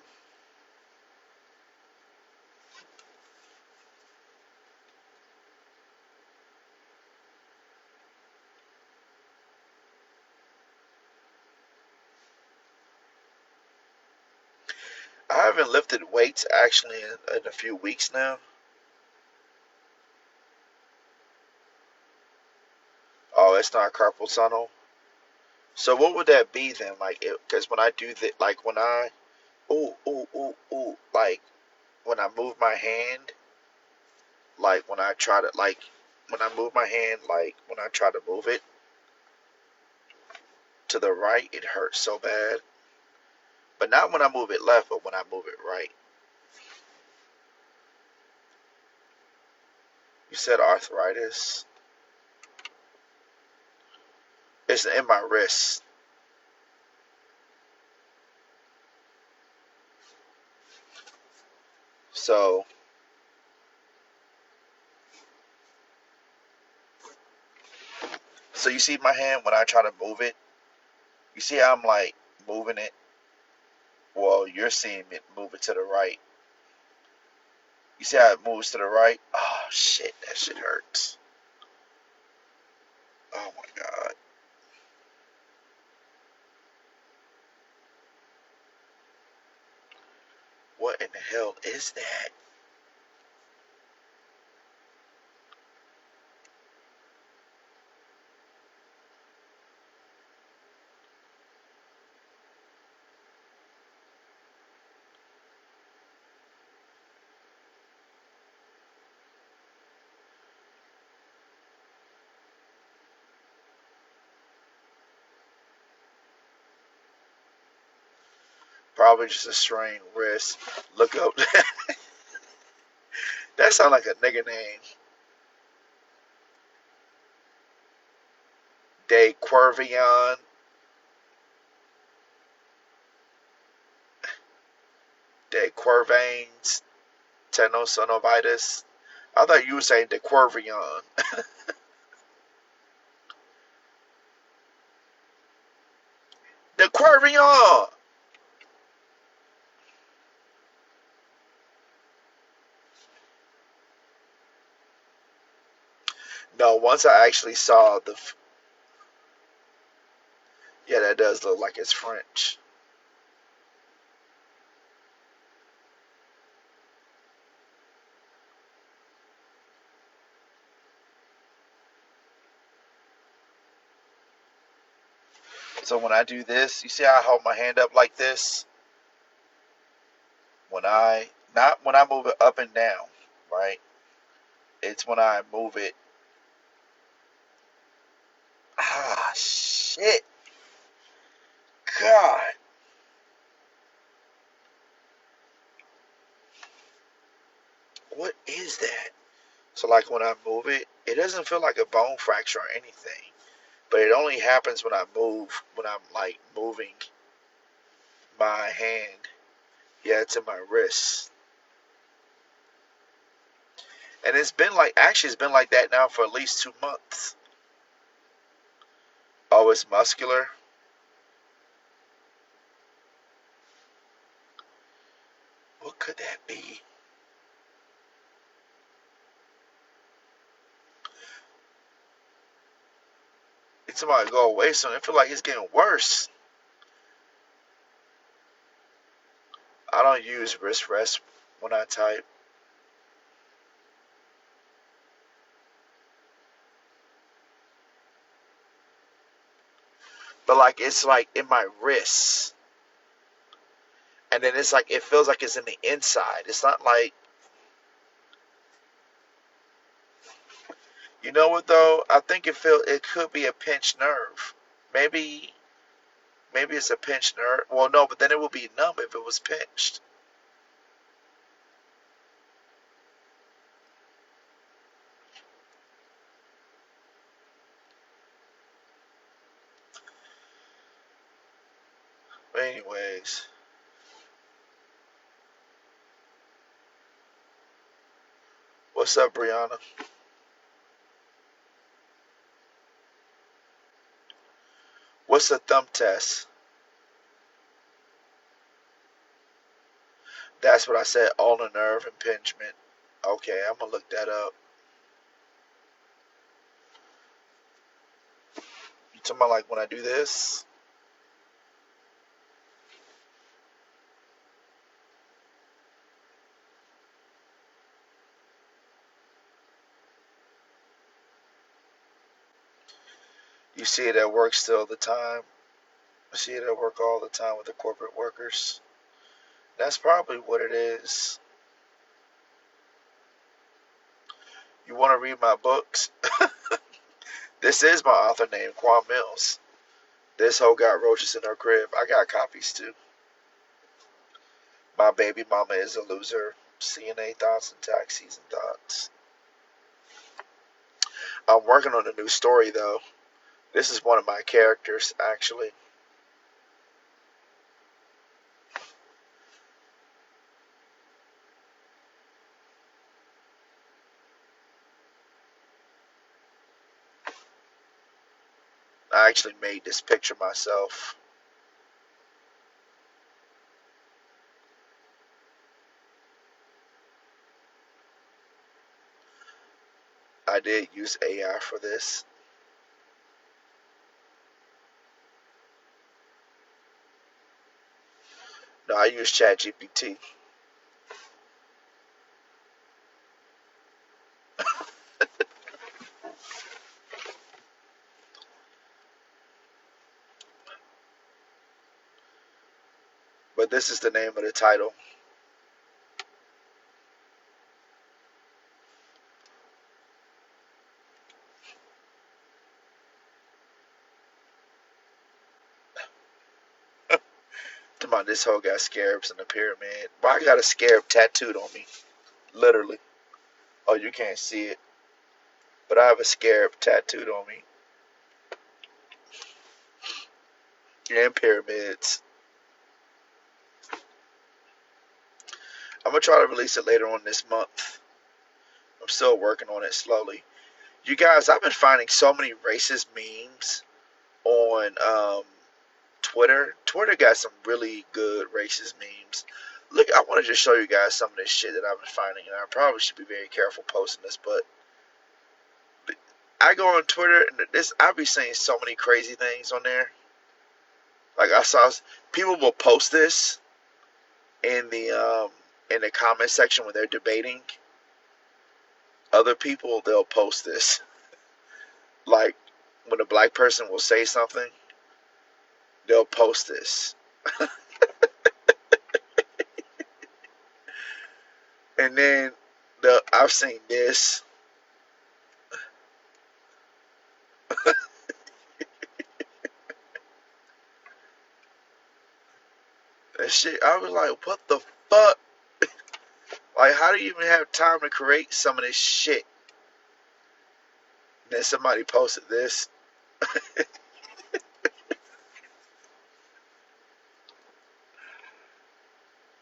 I haven't lifted weights actually in a few weeks now. Oh, it's not carpal tunnel. So what would that be then? Like, because when I do that, like when I, like when I move my hand, like when I try to, like when I move my hand, like when I try to move it to the right, it hurts so bad. But not when I move it left, but when I move it right. You said arthritis. It's in my wrist. So So you see my hand when I try to move it? You see how I'm like moving it? Well, you're seeing it move it to the right. You see how it moves to the right? Oh shit, that shit hurts. Oh my god. What in the hell is that? Probably just a strained wrist. Look up. That sounds like a nigga name. De Quervion. De Quervains. Tenosynovitis. I thought you were saying De Quervion. De Quervion! No, once I actually saw the. Yeah, that does look like it's French. So when I do this, you see how I hold my hand up like this? When I, not when I move it up and down, right? It's when I move it. Ah, shit. God. What is that? So like when I move it, it doesn't feel like a bone fracture or anything. But it only happens when I move, when I'm like moving my hand, yeah, to my wrist. And it's been like, actually, it's been like that now for at least 2 months. Oh, it's muscular. What could that be? It's about to go away soon. I feel like it's getting worse. I don't use wrist rest when I type. But like it's like in my wrist. And then it's like it feels like it's in the inside. It's not like, you know what though? I think it could be a pinched nerve. Maybe maybe it's a pinched nerve. Well, no, but then it would be numb if it was pinched. But anyways, what's up, Brianna? What's a thumb test? That's what I said. Ulnar nerve impingement. Okay, I'm gonna look that up. You talking about like when I do this? You see it at work still the time. I see it at work all the time with the corporate workers. That's probably what it is. You want to read my books? This is my author name, Quan Millz. This hoe got roaches in her crib. I got copies too. My baby mama is a loser. CNA thoughts and tax season thoughts. I'm working on a new story though. This is one of my characters actually. actually made this picture myself. I did use AI for this. No, I use ChatGPT. But this is the name of the title. Come on, this hoe got scarabs in the pyramid. Well, I got a scarab tattooed on me. Literally. Oh, you can't see it. But I have a scarab tattooed on me. And pyramids. I'm going to try to release it later on this month. I'm still working on it slowly. You guys, I've been finding so many racist memes on Twitter. Twitter got some really good racist memes. Look, I want to just show you guys some of this shit that I've been finding, and I probably should be very careful posting this, but I go on Twitter and I be seeing so many crazy things on there. Like I saw people will post this in the comment section when they're debating other people. They'll post this, like when a black person will say something, they'll post this, and then I've seen this. That shit, I was like, what the fuck? Like, how do you even have time to create some of this shit? And then somebody posted this.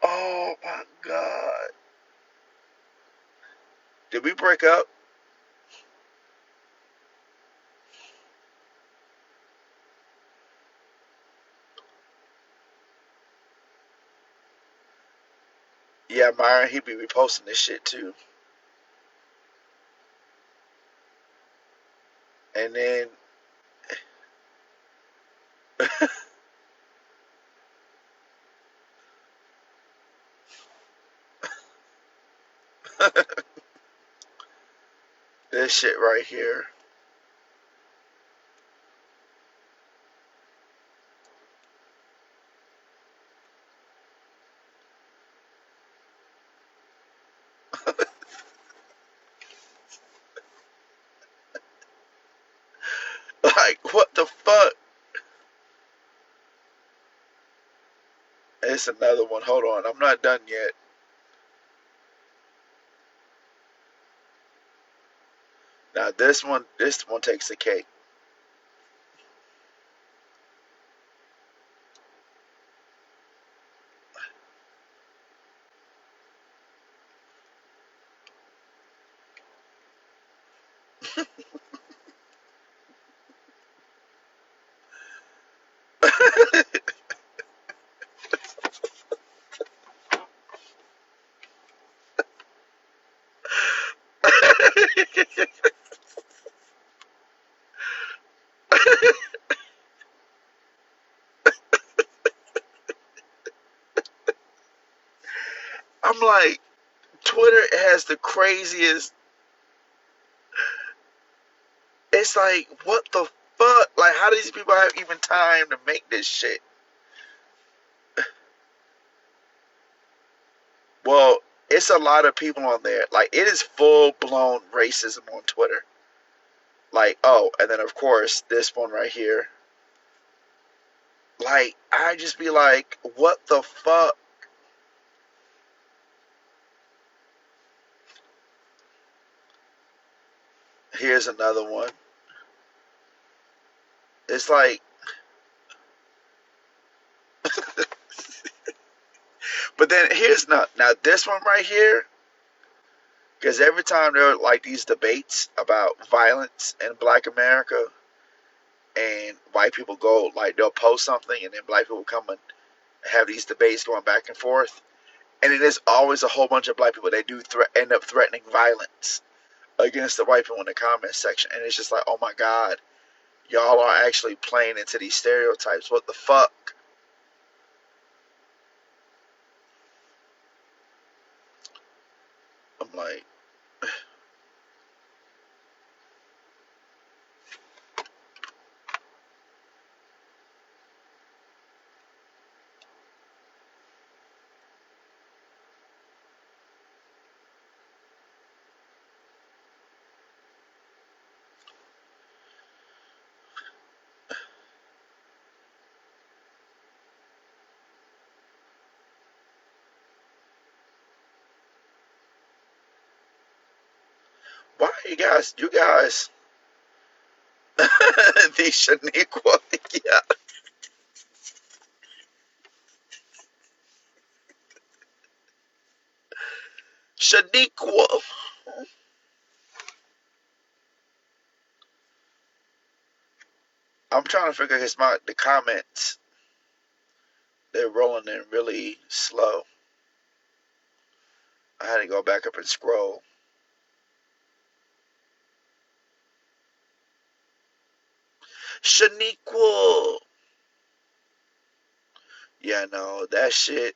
Oh my god. Did we break up? Yeah, Myron, he be reposting this shit too. And then this shit right here. Like, what the fuck? It's another one. Hold on, I'm not done yet. Now this one takes the cake. I'm like, Twitter has the craziest. It's like, what the fuck? Like, how do these people have even time to make this shit? Well, it's a lot of people on there. Like, it is full blown racism on Twitter. Like, oh, and then of course this one right here. Like, I just be like, what the fuck? Here's another one. It's like, but then here's now this one right here. Because every time there are like these debates about violence in Black America, and white people go, like, they'll post something, and then black people come and have these debates going back and forth. And it is always a whole bunch of black people that do end up threatening violence against the white people in the comment section. And it's just like, oh my God, y'all are actually playing into these stereotypes. What the fuck? I'm like, why are you guys, the Shaniqua, yeah, Shaniqua. I'm trying to figure out the comments. They're rolling in really slow. I had to go back up and scroll. Shaniqua. Yeah, no, that shit.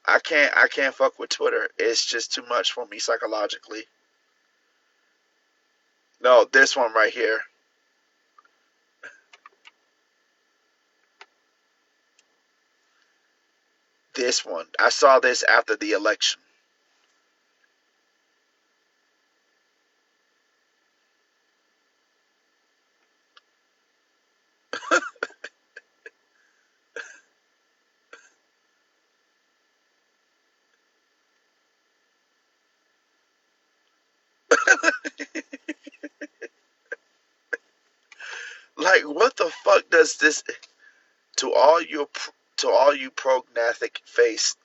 I can't fuck with Twitter. It's just too much for me psychologically. No, this one right here. This one. I saw this after the election. Like, what the fuck does this to all you prognathic face?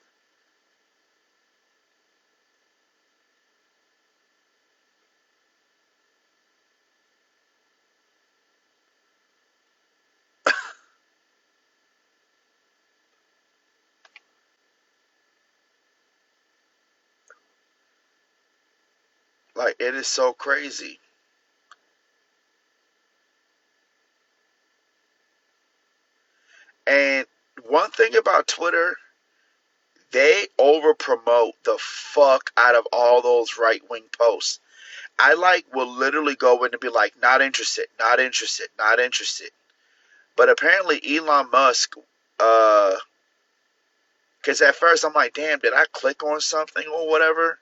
Like, it is so crazy. And one thing about Twitter, they over promote the fuck out of all those right wing posts. I like will literally go in and be like, not interested, not interested, not interested. But apparently Elon Musk, because at first I'm like, damn, did I click on something or whatever?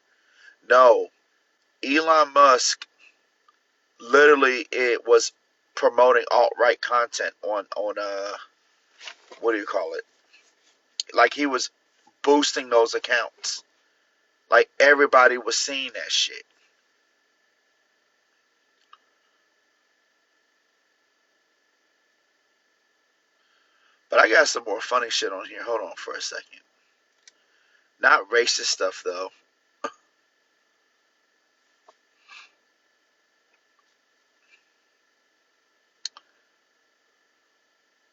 No, Elon Musk literally it was promoting alt right content on what do you call it? Like he was boosting those accounts. Like everybody was seeing that shit. But I got some more funny shit on here. Hold on for a second. Not racist stuff though.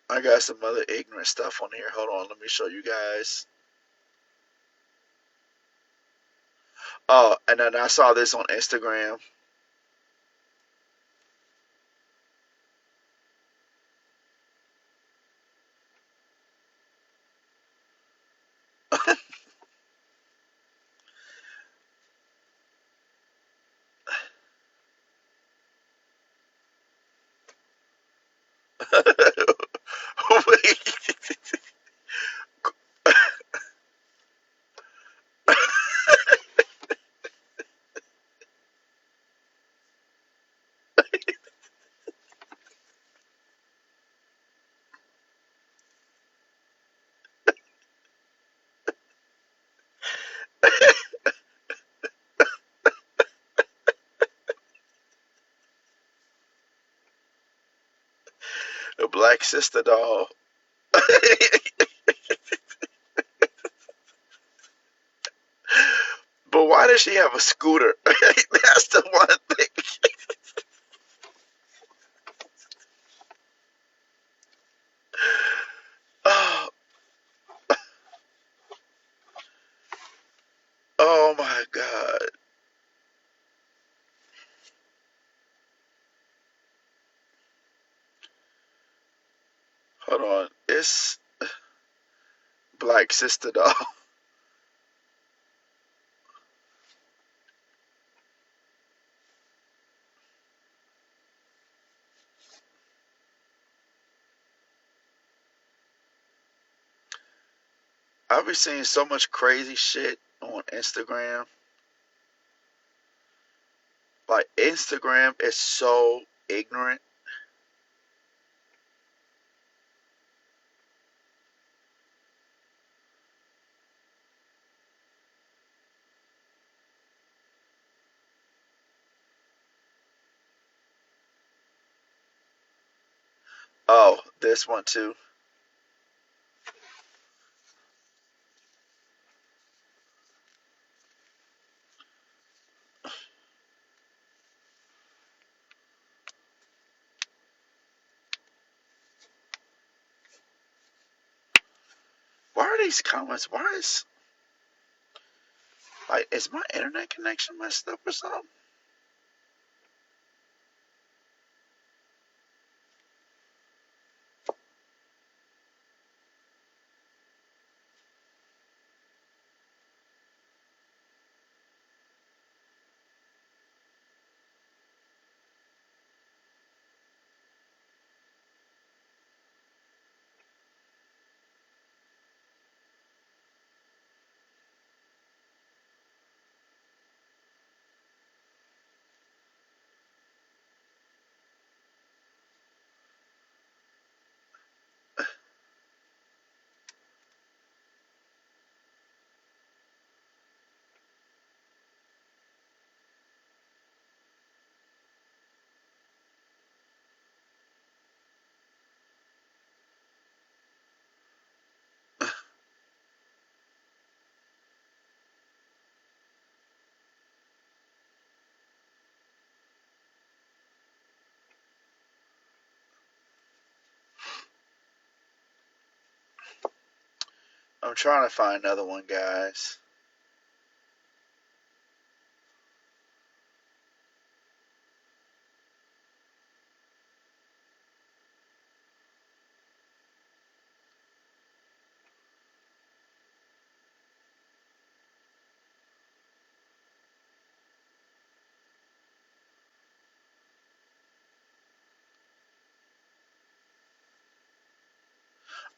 I got some other ignorant stuff on here. Hold on, let me show you guys. Oh, and then I saw this on Instagram. The black sister doll. But why does she have a scooter? That's the one thing. Hold on. It's Black Sister Doll. I've been seeing so much crazy shit on Instagram. Like, Instagram is so ignorant. Oh, this one too. Why are these comments? Why is my internet connection messed up or something? I'm trying to find another one, guys.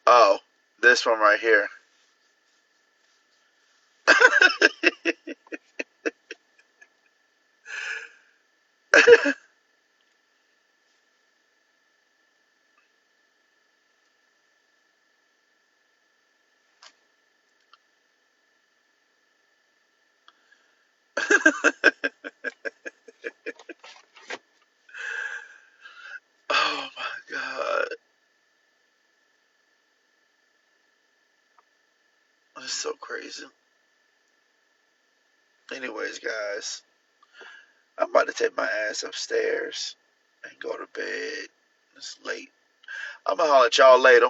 Oh, this one right here. Oh my god. That's so crazy. Anyways, guys, I'm about to take my ass upstairs and go to bed. It's late. I'm gonna holler at y'all later.